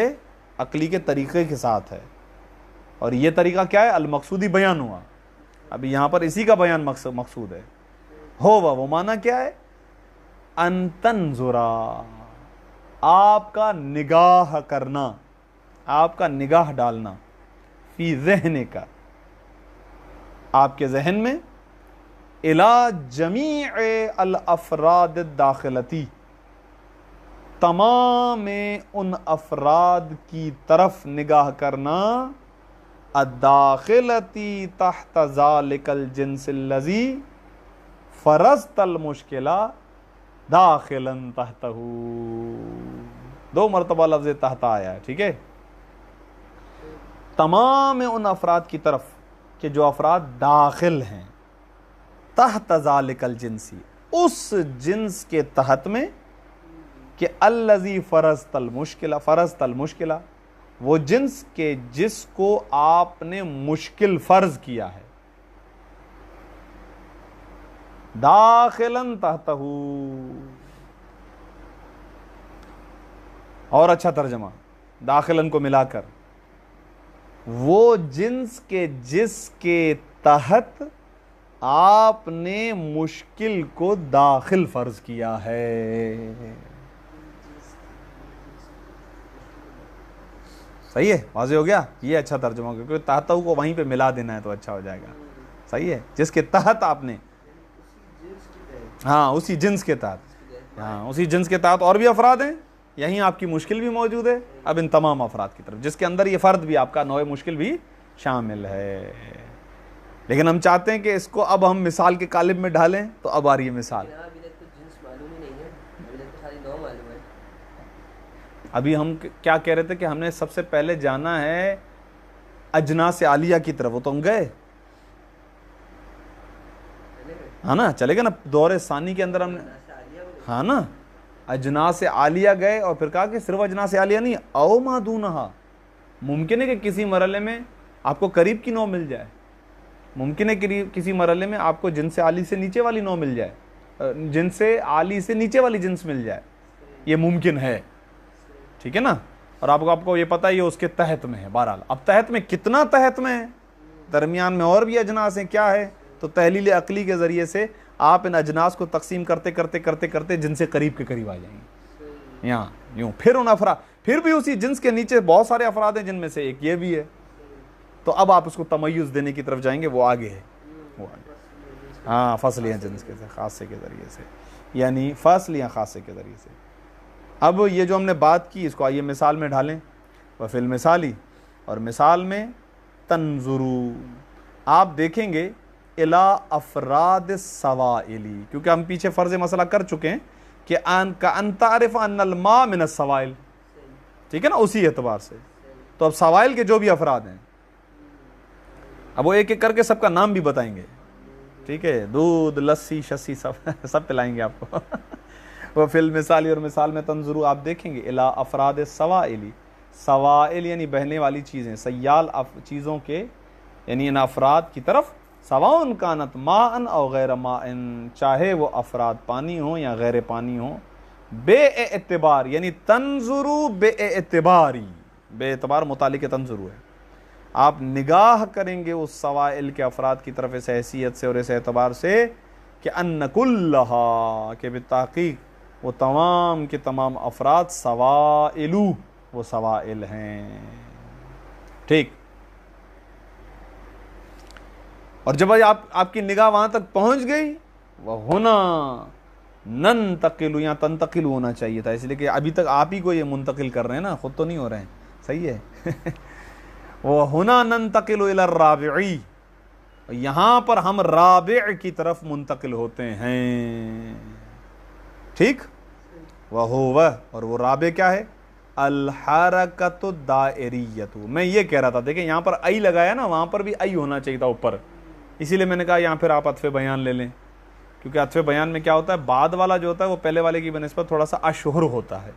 عقلی کے طریقے کے ساتھ ہے، اور یہ طریقہ کیا ہے، المقصودی بیان ہوا، ابھی یہاں پر اسی کا بیان مقصود ہے۔ ہوا وہ معنی کیا ہے، ان تنظرا، آپ کا نگاہ کرنا، آپ کا نگاہ ڈالنا، فی ذہن کا، آپ کے ذہن میں، الی جمیع الافراد الداخلتی، تمام ان افراد کی طرف نگاہ کرنا، الداخلتی تحت ذالک الجنس الذی فرضت المشکلہ داخلا تحتہ، دو مرتبہ لفظ تحت آیا ہے، ٹھیک ہے، تمام ان افراد کی طرف کہ جو افراد داخل ہیں تحت ذالک الجنسی، اس جنس کے تحت میں، کہ الذی فرضت المشکلہ، وہ جنس کے جس کو آپ نے مشکل فرض کیا ہے، داخلا تحتہ، اور اچھا ترجمہ داخلن کو ملا کر، وہ جنس کے جس کے تحت آپ نے مشکل کو داخل فرض کیا ہے۔ صحیح ہے، واضح ہو گیا، یہ اچھا ترجمہ ہوگا، کیونکہ تحتہ کو وہیں پہ ملا دینا ہے تو اچھا ہو جائے گا۔ صحیح ہے، جس کے تحت آپ نے، ہاں اسی جنس کے تحت، ہاں اسی جنس کے تحت اور بھی افراد ہیں، یہیں آپ کی مشکل بھی موجود ہے، اب ان تمام افراد کی طرف، جس کے اندر یہ فرد بھی آپ کا نوع مشکل بھی شامل ہے۔ لیکن ہم چاہتے ہیں کہ اس کو اب ہم مثال کے قالب میں ڈھالیں، تو اب آ رہی ہے مثال۔ ابھی ہم کیا کہہ رہے تھے کہ ہم نے سب سے پہلے جانا ہے اجناس عالیہ کی طرف، وہ تو ہم گئے، ہاں نا، چلے گا نا، دور ثانی کے اندر ہم نے، ہاں نا، اجناس عالیہ گئے، اور پھر کہا کہ صرف اجناس عالیہ نہیں، او ما دونہا، ممکن ہے کہ کسی مرحلے میں آپ کو قریب کی نو مل جائے، ممکن ہے کہ کسی مرحلے میں آپ کو جنس عالی سے نیچے والی نو مل جائے، جنس عالی سے نیچے والی جنس مل جائے، یہ ممکن ہے، ٹھیک ہے نا، اور آپ کو یہ پتہ یہ اس کے تحت میں ہے۔ بہرحال اب تحت میں کتنا تحت میں ہے، درمیان میں اور بھی اجناس ہیں، کیا ہے، تو تحلیل عقلی کے ذریعے سے آپ ان اجناس کو تقسیم کرتے کرتے کرتے کرتے جن سے قریب کے قریب آ جائیں گے یہاں یوں. پھر ان افراد پھر بھی اسی جنس کے نیچے بہت سارے افراد ہیں جن میں سے ایک یہ بھی ہے. تو اب آپ اس کو تمیز دینے کی طرف جائیں گے, وہ آگے ہے, وہ آگے. ہاں فصلیہ جنس کے خاصے کے ذریعے سے, یعنی فصلیہ خاصے کے ذریعے سے. اب یہ جو ہم نے بات کی اس کو آئیے مثال میں ڈھالیں. وفی المثالی, اور مثال میں تنظرو, آپ دیکھیں گے الا افراد السوائلی, کیونکہ ہم پیچھے فرض مسئلہ کر چکے ہیں کہ ان تعرف ان الماء من السوائل, ٹھیک ہے نا, اسی اعتبار سے. تو اب سوائل کے جو بھی افراد ہیں اب وہ ایک ایک کر کے سب کا نام بھی بتائیں گے, ٹھیک ہے, دودھ لسی شسی سب پلائیں گے آپ کو. وہ فی المثالی, اور مثال میں تنظرو آپ دیکھیں گے الا افراد السوائلی, سوائل یعنی بہنے والی چیزیں, سیال چیزوں کے یعنی ان افراد کی طرف, سواء کانت ماء او غیر ماء, چاہے وہ افراد پانی ہوں یا غیر پانی ہوں, بے اعتبار یعنی تنظرو بے اعتباری, بے اعتبار متعلق تنظرو ہے, آپ نگاہ کریں گے اس سوائل کے افراد کی طرف اس حیثیت سے اور اس اعتبار سے کہ ان کلھا, کہ بالتحقیق وہ تمام کے تمام افراد سوائلو, وہ سوائل ہیں. ٹھیک, اور جب آپ کی نگاہ وہاں تک پہنچ گئی, وہ ہونا ننتقل, یہاں تنتقل ہونا چاہیے تھا, اس لیے کہ ابھی تک آپ ہی کو یہ منتقل کر رہے ہیں نا, خود تو نہیں ہو رہے ہیں, صحیح ہے. وہ ہونا ننتقل الی الرابعی, یہاں پر ہم رابع کی طرف منتقل ہوتے ہیں. ٹھیک, وہ اور وہ رابع کیا ہے, الحرکت الدائریت. میں یہ کہہ رہا تھا, دیکھیں یہاں پر ای لگایا نا, وہاں پر بھی ای ہونا چاہیے تھا اوپر, اسی لیے میں نے کہا یہاں پھر آپ عطف بیان لے لیں, کیونکہ عطف بیان میں کیا ہوتا ہے, بعد والا جو ہوتا ہے وہ پہلے والے کی بنسبت تھوڑا سا اشہر ہوتا ہے,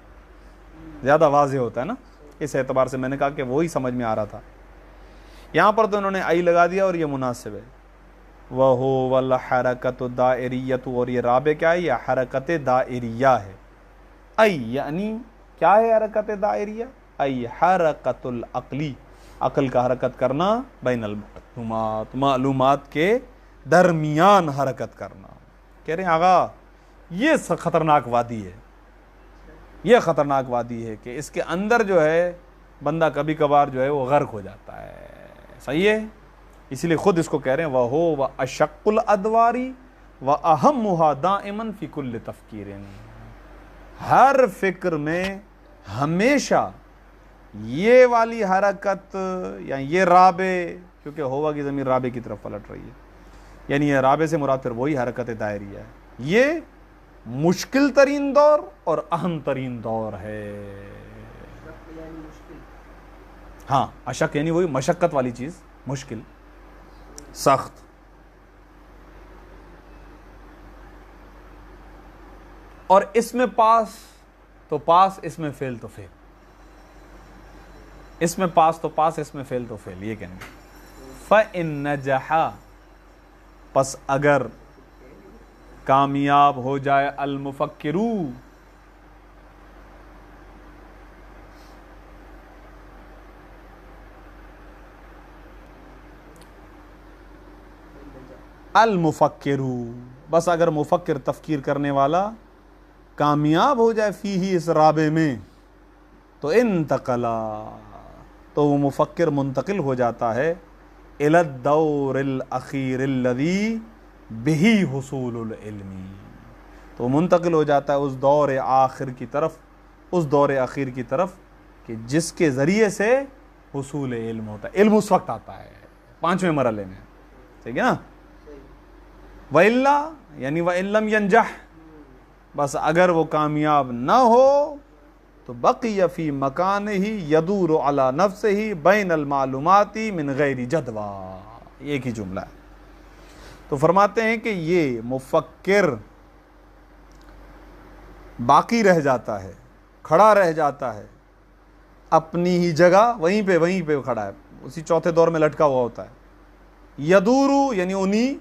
زیادہ واضح ہوتا ہے نا, اس اعتبار سے میں نے کہا کہ وہی سمجھ میں آ رہا تھا. یہاں پر تو انہوں نے ای لگا دیا اور یہ مناسب ہے. وَهُوَ الْحَرَكَةُ الدَّائِرِيَّةُ, اور یہ رابع کیا ہے, یہ حرکت دائریہ ہے. ای یعنی کیا ہے حرکت دائریہ, ای حرکت العقلی, عقل کا حرکت کرنا, بین المعلومات, معلومات کے درمیان حرکت کرنا. کہہ رہے ہیں آغا یہ خطرناک وادی ہے, یہ خطرناک وادی ہے کہ اس کے اندر جو ہے بندہ کبھی کبھار جو ہے وہ غرق ہو جاتا ہے. صحیح ہے, اسی لیے خود اس کو کہہ رہے ہیں وَهُوَ أَشَقُّ الْأَدْوَارِ وَأَهَمُّهَا دَائِمًا فِي كُلِّ تَفْكِيرٍ. ہر فکر میں ہمیشہ یہ والی حرکت یا یہ رابع, کیونکہ ہوا کی ضمیر رابع کی طرف پلٹ رہی ہے, یعنی یہ رابع سے مراد پھر وہی حرکت دائریہ ہے. یہ مشکل ترین دور اور اہم ترین دور ہے. ہاں, اشک یعنی وہی مشقت والی چیز, مشکل, سخت. اور اس میں پاس تو پاس, اس میں فیل تو فیل, اس میں پاس تو پاس, اس میں فیل تو فیل, یہ کہنے. فَإِن نَجَحَ, پس اگر کامیاب ہو جائے, المفکرو, المفکرو, بس اگر مفکر تفکیر کرنے والا کامیاب ہو جائے فی ہی اس رابع میں, تو انتقلا, تو وہ مفکر منتقل ہو جاتا ہے الی الدور الاخیر الذی بہ حصول العلم, تو منتقل ہو جاتا ہے اس دور آخر کی طرف, اس دور اخیر کی طرف کہ جس کے ذریعے سے حصول علم ہوتا ہے. علم اس وقت آتا ہے 5ویں مرحلے میں, ٹھیک ہے نا. وَإِلَّا یعنی وَإِن لَمْ يَنْجَحْ, بس اگر وہ کامیاب نہ ہو تو بقی فی مکانہ یدور علی نفسہ بین المعلومات من غیر جدوی, ایک ہی جملہ ہے. تو فرماتے ہیں کہ یہ مفکر باقی رہ جاتا ہے, کھڑا رہ جاتا ہے اپنی ہی جگہ, وہیں پہ کھڑا ہے, اسی چوتھے دور میں لٹکا ہوا ہوتا ہے. یدورو یعنی انہی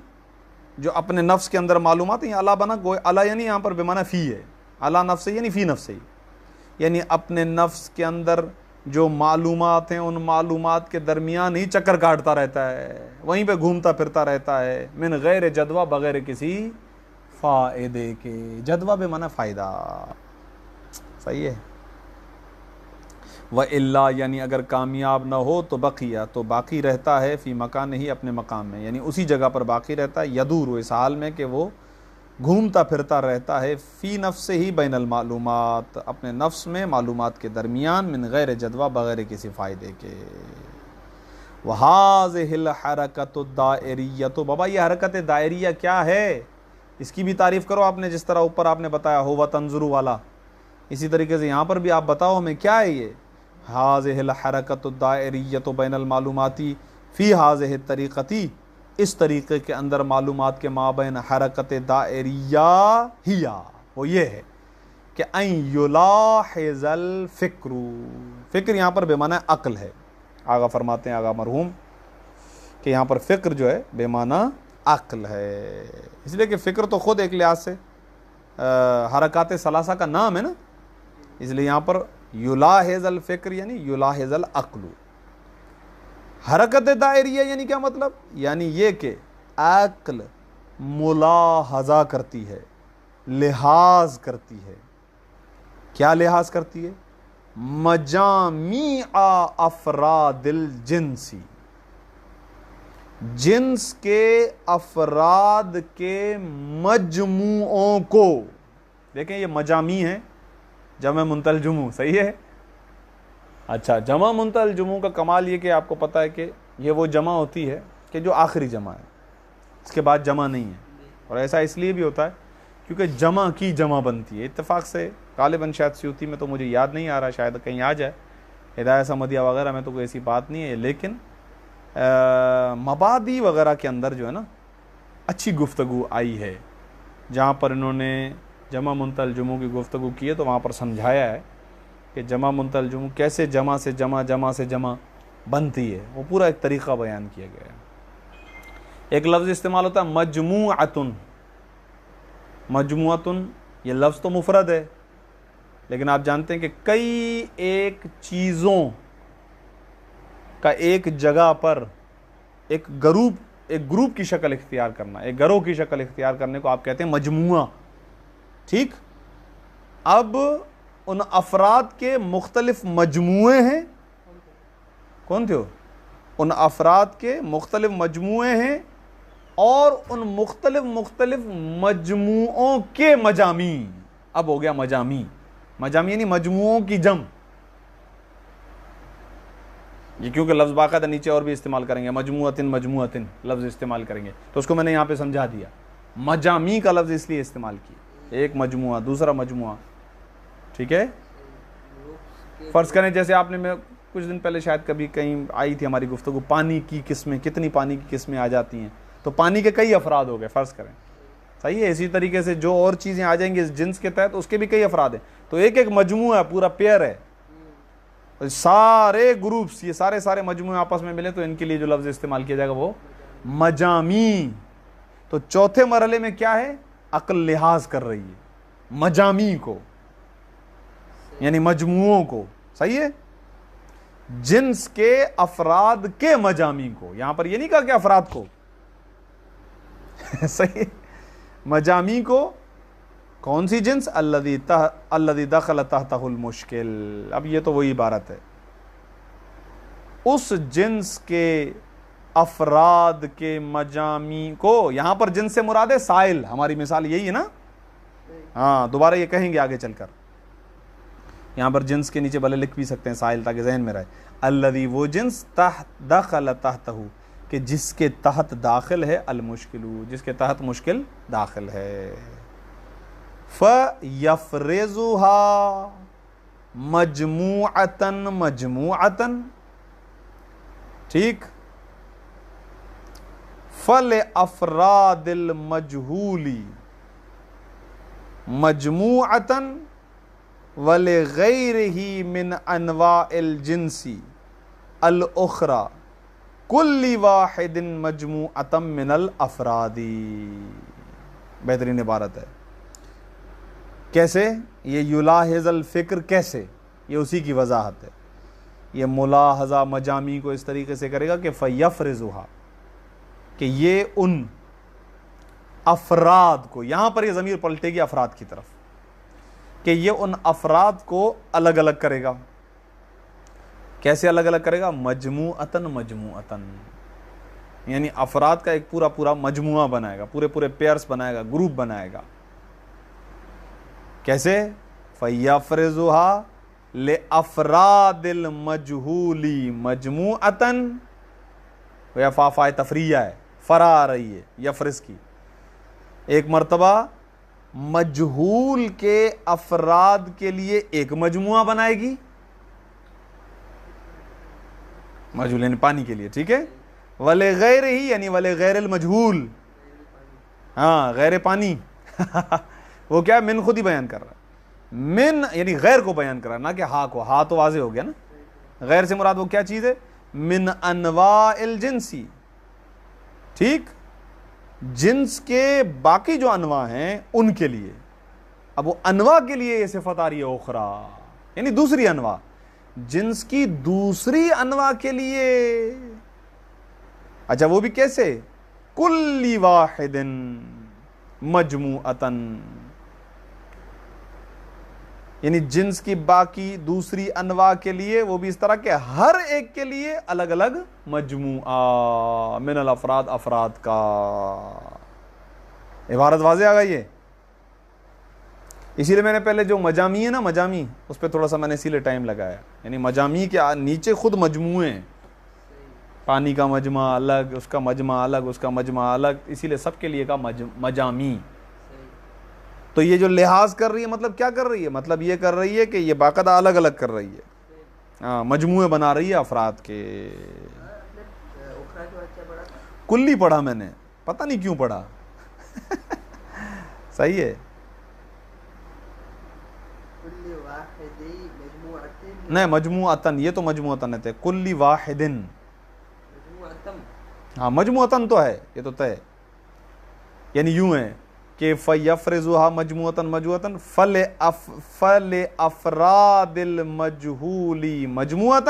جو اپنے نفس کے اندر معلومات ہیں, اعلیٰ بنا گوئے, اعلیٰ یعنی یہاں پر بمعنی فی ہے, اعلیٰ نفس یعنی فی نفس, یعنی اپنے نفس کے اندر جو معلومات ہیں ان معلومات کے درمیان ہی چکر کاٹتا رہتا ہے, وہیں پہ گھومتا پھرتا رہتا ہے, من غیر جدوہ, بغیر کسی فائدے کے. جدوہ بے معنی فائدہ. صحیح ہے. وَإِلَّا یعنی اگر کامیاب نہ ہو تو بقیہ تو باقی رہتا ہے فی مکان ہی اپنے مقام میں, یعنی اسی جگہ پر باقی رہتا ہے. یدور اس حال میں کہ وہ گھومتا پھرتا رہتا ہے فی نفس ہی بین المعلومات اپنے نفس میں معلومات کے درمیان من غیر جدوہ بغیر کسی فائدے کے. وَهَذِهِ الْحَرَكَةُ الدَّائِرِيَّةُ بابا یہ حرکت دائریہ کیا ہے, اس کی بھی تعریف کرو آپ نے, جس طرح اوپر آپ نے بتایا ہو وَتَنْظُرُ والا, اسی طریقے سے یہاں پر بھی آپ بتاؤ ہمیں کیا ہے یہ. هَذِهِ الْحَرَكَةُ الدَّائِرِيَّةُ بَيْنَ الْمَعْلُومَاتِ فِي هَذِهِ الطَّرِيقَةِ اس طریقے کے اندر معلومات کے مابین حرکت دائریہ ہیا وہ یہ ہے کہ ان یلاحظ الفکر, فکر یہاں پر بے معنی عقل ہے. آگا فرماتے ہیں آگا مرحوم کہ یہاں پر فکر جو ہے بے معنی عقل ہے, اس لیے کہ فکر تو خود ایک لحاظ سے حرکات ثلاثہ کا نام ہے نا, اس لیے یہاں پر یلاحظ الفکر یعنی یلاحظ العقل. حرکت دائریہ یعنی کیا مطلب, یعنی یہ کہ عقل ملاحظہ کرتی ہے, لحاظ کرتی ہے. کیا لحاظ کرتی ہے؟ مجامع افراد الجنسی, جنس کے افراد کے مجموعوں کو. دیکھیں یہ مجامع ہیں, جمع منتل جمع, صحیح ہے. اچھا جمع منتل جمع کا کمال یہ کہ آپ کو پتہ ہے کہ یہ وہ جمع ہوتی ہے کہ جو آخری جمع ہے, اس کے بعد جمع نہیں ہے. اور ایسا اس لیے بھی ہوتا ہے کیونکہ جمع کی جمع بنتی ہے. اتفاق سے غالباً شاید سیوطی میں تو مجھے یاد نہیں آ رہا, شاید کہیں آ جائے, ہدایہ سمدیہ وغیرہ میں تو کوئی ایسی بات نہیں ہے, لیکن مبادی وغیرہ کے اندر جو ہے نا اچھی گفتگو آئی ہے, جہاں پر انہوں نے جمع منتل جمع کی گفتگو کی ہے تو وہاں پر سمجھایا ہے کہ جمع منتل جمع کیسے جمع سے جمع, جمع سے جمع بنتی ہے, وہ پورا ایک طریقہ بیان کیا گیا ہے. ایک لفظ استعمال ہوتا ہے مجموعتن. مجموعتن یہ لفظ تو مفرد ہے, لیکن آپ جانتے ہیں کہ کئی ایک چیزوں کا ایک جگہ پر ایک گروپ کی شکل اختیار کرنا, ایک گروہ کی شکل اختیار کرنے کو آپ کہتے ہیں مجموعہ. ٹھیک, اب ان افراد کے مختلف مجموعے ہیں. کون تھے وہ؟ ان افراد کے مختلف مجموعے ہیں اور ان مختلف مجموعوں کے مجامع. اب ہو گیا مجامع. مجامع یعنی مجموعوں کی جمع. یہ کیونکہ لفظ باقاعدہ نیچے اور بھی استعمال کریں گے, مجموعتن لفظ استعمال کریں گے, تو اس کو میں نے یہاں پہ سمجھا دیا. مجامع کا لفظ اس لیے استعمال کیا, ایک مجموعہ دوسرا مجموعہ. ٹھیک ہے, فرض کریں جیسے آپ نے, میں کچھ دن پہلے شاید کبھی کہیں آئی تھی ہماری گفتگو, پانی کی قسمیں, کتنی پانی کی قسمیں آ جاتی ہیں, تو پانی کے کئی افراد ہو گئے فرض کریں. صحیح ہے, اسی طریقے سے جو اور چیزیں آ جائیں گی اس جنس کے تحت اس کے بھی کئی افراد ہیں, تو ایک مجموعہ ہے, پورا پیئر ہے. سارے گروپس, یہ سارے مجموعے آپس میں ملے تو ان کے لیے جو لفظ استعمال کیا جائے گا وہ مجامع. تو چوتھے مرحلے میں کیا ہے, عقل لحاظ کر رہی ہے مجامع کو, یعنی مجموعوں کو. صحیح ہے, جنس کے افراد کے مجامع کو. یہاں پر یہ نہیں کہا کہ افراد کو. صحیح, مجامع کو. کون سی جنس؟ الذی دخل تحتہ المشکل. اب یہ تو وہی عبارت ہے, اس جنس کے افراد کے مجامع کو. یہاں پر جنس سے مراد ہے سائل, ہماری مثال یہی ہے نا. ہاں دوبارہ یہ کہیں گے آگے چل کر, یہاں پر جنس کے نیچے بھلے لکھ بھی سکتے ہیں سائل تاکہ ذہن میں رہے. الذی وہ جنس دخل تحتہ کہ جس کے تحت داخل ہے, المشکل جس کے تحت مشکل داخل ہے. فَيَفْرِزُهَا مَجْمُوعَةً. ٹھیک, فَلِأَفْرَادِ الْمَجْهُولِ مَجْمُوعَةً وَلِغَيْرِهِ مِنْ أَنْوَاءِ الْجِنْسِ الْأُخْرَى كُلِّ وَاحِدٍ مَجْمُوعَةً مِنَ الْأَفْرَادِ. بہترین عبارت ہے. کیسے یہ یلاحظ الفکر, کیسے, یہ اسی کی وضاحت ہے. یہ ملاحظہ مجامع کو اس طریقے سے کرے گا کہ فیفرزها کہ یہ ان افراد کو, یہاں پر یہ ضمیر پلٹے گی افراد کی طرف, کہ یہ ان افراد کو الگ الگ کرے گا. کیسے الگ الگ کرے گا؟ مجموعتاً مجموعتاً, یعنی افراد کا ایک پورا پورا مجموعہ بنائے گا, پورے پورے پیئرس بنائے گا, گروپ بنائے گا. کیسے؟ فَيَفْرِزُهَا لِأَفْرَادِ الْمَجْهُولِ مَجْمُوعَةً, یا فافائے تفریع ہے, فرا آ رہی ہے یفرز کی, ایک مرتبہ مجہول کے افراد کے لیے ایک مجموعہ بنائے گی, مجہول یعنی پانی کے لیے, ٹھیک ہے. وَلِغَيْرِ ہی یعنی وَلِغَيْرِ الْمَجْهُول, ہاں غیر پانی وہ کیا من خود ہی بیان کر رہا ہے, من یعنی غیر کو بیان کر رہا ہے, نہ کہ ہا کو. ہا تو واضح ہو گیا نا, غیر سے مراد وہ کیا چیز ہے؟ من انواع الجنسی, ٹھیک, جنس کے باقی جو انواع ہیں ان کے لیے. اب وہ انواع کے لیے یہ صفت آ رہی ہے اخرى, یعنی دوسری انواع, جنس کی دوسری انواع کے لیے. اچھا وہ بھی کیسے؟ کل واحد مجموعتاً, یعنی جنس کی باقی دوسری انواع کے لیے وہ بھی اس طرح کہ ہر ایک کے لیے الگ الگ مجموعہ من الافراد, افراد کا. عبارت واضح آ گئی ہے. اسی لیے میں نے پہلے جو مجامی ہے نا, مجامی, اس پہ تھوڑا سا میں نے اسی لیے ٹائم لگایا, یعنی مجامی کے نیچے خود مجموعے ہیں, پانی کا مجمع الگ, اس کا مجمع الگ, اس کا مجمع الگ, اسی لیے سب کے لیے کا مجامی. تو یہ جو لحاظ کر رہی ہے مطلب کیا کر رہی ہے؟ مطلب یہ کر رہی ہے کہ یہ باقاعدہ الگ الگ کر رہی ہے, ہاں مجموعے بنا رہی ہے افراد کے. کلی پڑھا میں نے, پتہ نہیں کیوں پڑھا صحیح ہے, نہیں مجموعتاً, یہ تو مجموعتاً ہے, کلی واحدن, ہاں مجموعتاً تو ہے, یہ تو طے, یعنی یوں ہے کہ فَيَفْرِزُهَا مَجْمُوعَةً مَجْمُوعَةً فَلِأَفْرَادِ الْمَجْهُولِ مَجْمُوعَةً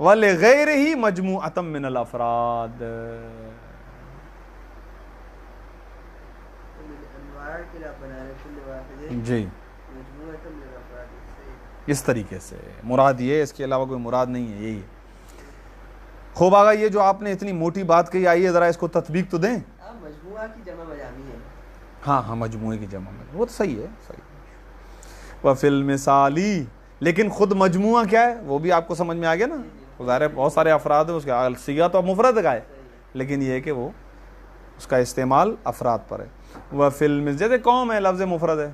وَلِغَيْرِهِ مَجْمُوعَةً مِنَ الْأَفْرَادِ. جی اس طریقے سے مراد یہ ہے, اس کے علاوہ کوئی مراد نہیں ہے, یہی ہے. خوب آگا, یہ جو آپ نے اتنی موٹی بات کہی, آئیے ذرا اس کو تطبیق تو دیں. مجموعہ کی جمع مجامی ہے, ہاں ہاں مجموعے کی جمع میں, وہ تو صحیح ہے, صحیح. وَفِي الْمِثَالِ, لیکن خود مجموعہ کیا ہے وہ بھی آپ کو سمجھ میں آ گیا نا, ظاہر ہے بہت سارے افراد ہیں, اس کا صیغہ تو مفرد کا ہے, لیکن یہ ہے کہ وہ اس کا استعمال افراد پر ہے. وَفِي الْمِثَالِ, جیسے قوم ہے لفظ مفرد ہے.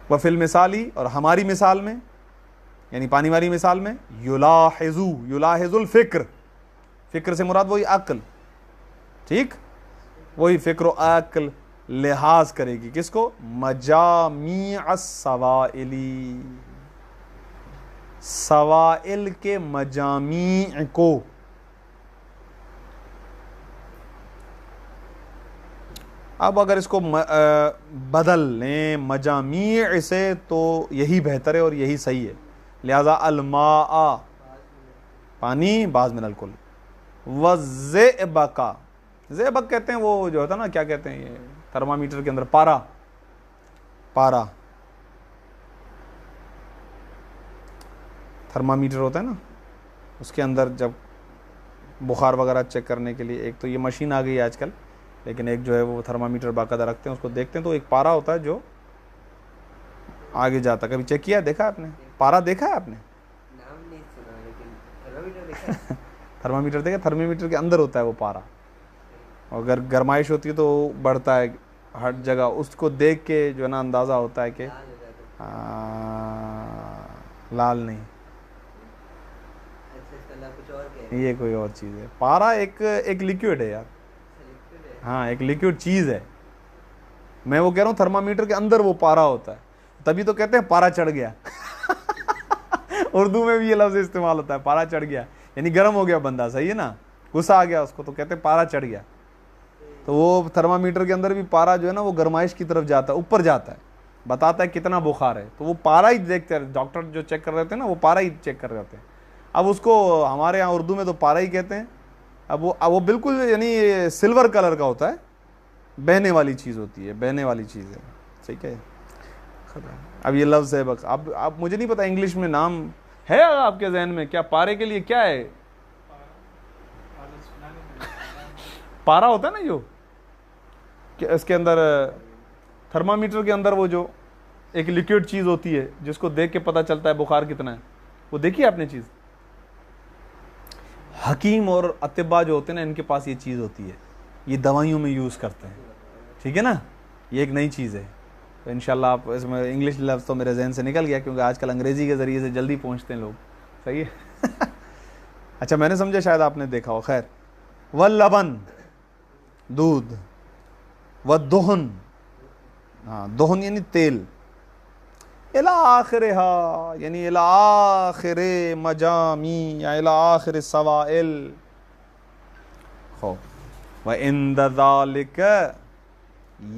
وَفِي الْمِثَالِ, اور ہماری مثال میں یعنی پانی والی مثال میں, یلاحظ الفکر, فکر سے مراد وہی عقل, ٹھیک, وہی فکر و عقل لحاظ کرے گی, کس کو؟ مجامیع السوائل, سوائل کے مجامیع کو. اب اگر اس کو بدل لیں مجامیع سے تو یہی بہتر ہے اور یہی صحیح ہے. لہذا الماء پانی, بعض من الکل, والزئبق, زئبق کہتے ہیں وہ جو ہوتا ہے نا, کیا کہتے ہیں یہ تھرمامیٹر کے اندر, پارا, پارا تھرمامیٹر ہوتا ہے نا, اس کے اندر جب بخار وغیرہ چیک کرنے کے لیے, ایک تو یہ مشین آ گئی ہے آج کل, لیکن ایک جو ہے وہ تھرمامیٹر باقاعدہ رکھتے ہیں, اس کو دیکھتے ہیں تو ایک پارا ہوتا ہے جو آگے جاتا ہے. کبھی چیک کیا ہے, دیکھا آپ نے پارا, دیکھا ہے آپ نے؟ نام نہیں سنا, لیکن تھرمامیٹر دیکھا. تھرمامیٹر دیکھا, تھرمامیٹر کے اندر ہوتا ہے وہ پارا, اور اگر گرمائش ہوتی ہے تو بڑھتا ہے ہر جگہ, اس کو دیکھ کے جو ہے نا اندازہ ہوتا ہے کہ لال نہیں, یہ کوئی اور چیز ہے. پارا ایک لیکوڈ ہے یار, ہاں ایک لیکوڈ چیز ہے. میں وہ کہہ رہا ہوں تھرمامیٹر کے اندر وہ پارا ہوتا ہے, تبھی تو کہتے ہیں پارا چڑھ گیا. اردو میں بھی یہ لفظ استعمال ہوتا ہے, پارا چڑھ گیا, یعنی گرم ہو گیا بندہ, صحیح ہے نا, غصہ آ گیا اس کو, تو کہتے ہیں پارا چڑھ گیا. تو وہ تھرمامیٹر کے اندر بھی پارا جو ہے نا وہ گرمائش کی طرف جاتا ہے, اوپر جاتا ہے, بتاتا ہے کتنا بخار ہے, تو وہ پارا ہی دیکھتے ہیں ڈاکٹر جو چیک کر رہے ہوتے ہیں نا, وہ پارا ہی چیک کر رہے ہوتے ہیں. اب اس کو ہمارے یہاں اردو میں تو پارا ہی کہتے ہیں, اب وہ بالکل یعنی سلور کلر کا ہوتا ہے, بہنے والی چیز ہوتی ہے, بہنے والی چیز ہے, ٹھیک ہے. اب یہ لفظ ہے, اب مجھے نہیں پتا انگلش میں نام ہے آپ کے ذہن میں, کیا پارے کے لیے کیا ہے؟ پارا ہوتا ہے نا جو کہ اس کے اندر تھرمامیٹر کے اندر وہ جو ایک لیکوڈ چیز ہوتی ہے جس کو دیکھ کے پتہ چلتا ہے بخار کتنا ہے, وہ دیکھی آپ نے چیز؟ حکیم اور اطباء جو ہوتے ہیں نا, ان کے پاس یہ چیز ہوتی ہے, یہ دوائیوں میں یوز کرتے ہیں, ٹھیک ہے نا. یہ ایک نئی چیز ہے, تو انشاءاللہ آپ اس میں انگلش لفظ تو میرے ذہن سے نکل گیا کیونکہ آج کل انگریزی کے ذریعے سے جلدی پہنچتے ہیں لوگ, صحیح ہے. اچھا میں نے سمجھا شاید آپ نے دیکھا ہو, خیر. واللبن دودھ, والدہن, ہاں دہن یعنی تیل, الی آخرہا یعنی الی آخر مجامی یا الی آخر سوائل. خوب وعند ذالک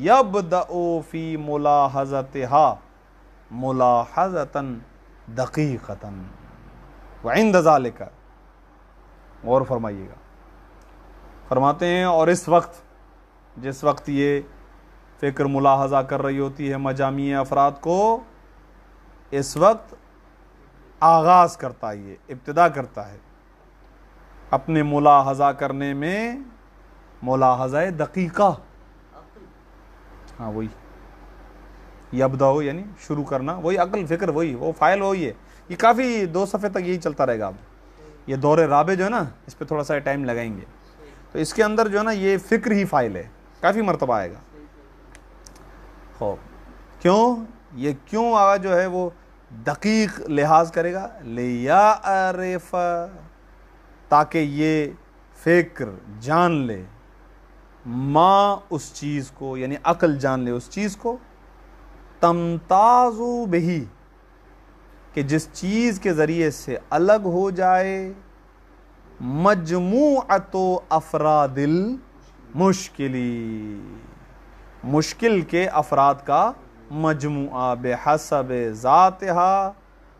یبدأ فی ملاحظتها ملاحظتا دقیقتا. وعند ذالک, غور فرمائیے گا, فرماتے ہیں اور اس وقت, جس وقت یہ فکر ملاحظہ کر رہی ہوتی ہے مجامع افراد کو, اس وقت آغاز کرتا ہے, یہ ابتدا کرتا ہے اپنے ملاحظہ کرنے میں, ملاحظہ دقیقہ, ہاں وہی یبدأ یعنی شروع کرنا, وہی عقل فکر, وہی وہ فائل وہی ہے. یہ کافی 2 صفحے تک یہی چلتا رہے گا. اب یہ دور رابع جو ہے نا, اس پہ تھوڑا سا ٹائم لگائیں گے, تو اس کے اندر جو ہے نا یہ فکر ہی فائل ہے, کافی مرتبہ آئے گا. خوب کیوں, یہ کیوں آگا جو ہے وہ دقیق لحاظ کرے گا, لیعرف تاکہ یہ فکر جان لے, ما اس چیز کو یعنی عقل جان لے اس چیز کو, تمتاز بہی کہ جس چیز کے ذریعے سے الگ ہو جائے, مجموعۃ افراد المشکلی مشکل کے افراد کا مجموعہ, بحسب ذاتہا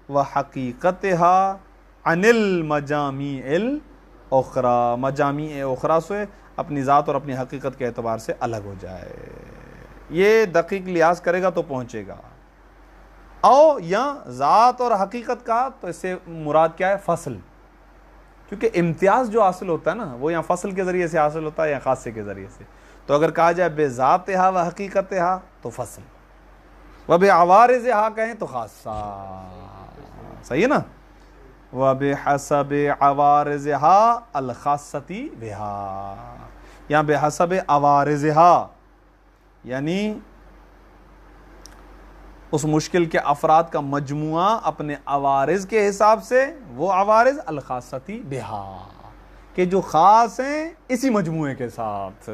و حقیقتہا عن المجامع الاخری, مجامع اخری سے اپنی ذات اور اپنی حقیقت کے اعتبار سے الگ ہو جائے. یہ دقیق لحاظ کرے گا تو پہنچے گا. او یا ذات اور حقیقت کا, تو اس سے مراد کیا ہے؟ فصل, کیونکہ امتیاز جو حاصل ہوتا ہے نا وہ یا فصل کے ذریعے سے حاصل ہوتا ہے یا خاصے کے ذریعے سے. تو اگر کہا جائے بے ذاتہا و حقیقتہا تو فصل, و بے عوارضہا کہیں تو خاصہ, صحیح ہے نا. و بے حسب عوارضہا الخاصتی بہا, یا بے حسب عوارضہا یعنی اس مشکل کے افراد کا مجموعہ اپنے عوارض کے حساب سے, وہ عوارض الخاصتی بہا کہ جو خاص ہیں اسی مجموعے کے ساتھ.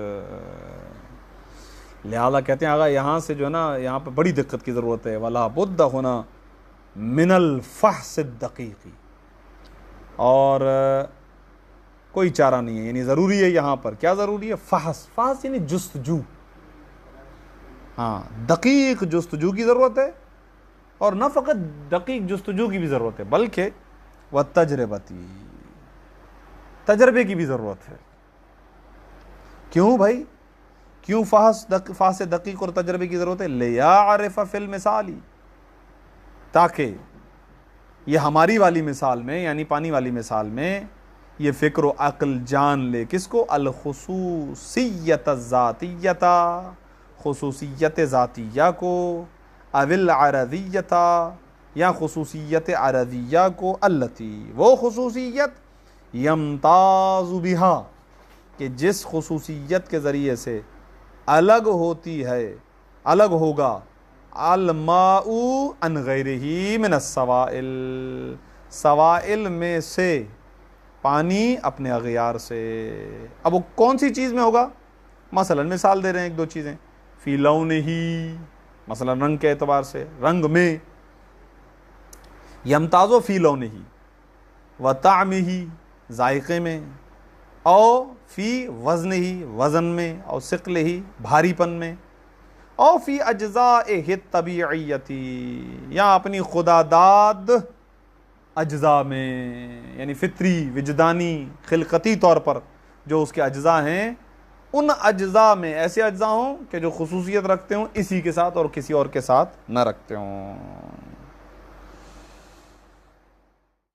لہذا کہتے ہیں آگا یہاں سے جو ہے نا, یہاں پہ بڑی دقت کی ضرورت ہے. وَلَا بُدَّ ہونا من الفحص الدقیقی, اور کوئی چارہ نہیں ہے, یعنی ضروری ہے یہاں پر. کیا ضروری ہے؟ فحص, فحص یعنی جستجو, ہاں دقیق جستجو کی ضرورت ہے, اور نہ فقط دقیق جستجو کی بھی ضرورت ہے بلکہ والتجربتی, تجربے کی بھی ضرورت ہے. کیوں بھائی, کیوں فحص دقیق اور تجربے کی ضرورت ہے؟ لیعرف فی المثال, تاکہ یہ ہماری والی مثال میں یعنی پانی والی مثال میں یہ فکر و عقل جان لے کس کو؟ الخصوصیت الذاتیتا, خصوصیت ذاتیہ کو, اول عرضیتا یا خصوصیت عرضیہ کو, التی وہ خصوصیت یمتاز بہا کہ جس خصوصیت کے ذریعے سے الگ ہوتی ہے, الگ ہوگا الماء عن غیرہ من السوائل, سوائل میں سے پانی اپنے اغیار سے. اب وہ کون سی چیز میں ہوگا؟ مثلا مثال دے رہے ہیں 1-2 چیزیں. فی لونہ, مثلا رنگ کے اعتبار سے, رنگ میں. یمتازو فی لونہ, و طعمہ ذائقے میں, او فی وزنہ وزن میں, او ثقلہ بھاری پن میں, او فی اجزائہ الطبیعیتی یا اپنی خدا داد اجزاء میں, یعنی فطری وجدانی خلقتی طور پر جو اس کے اجزاء ہیں ان اجزاء میں ایسے اجزاء ہوں کہ جو خصوصیت رکھتے ہوں اسی کے ساتھ اور کسی اور کے ساتھ نہ رکھتے ہوں.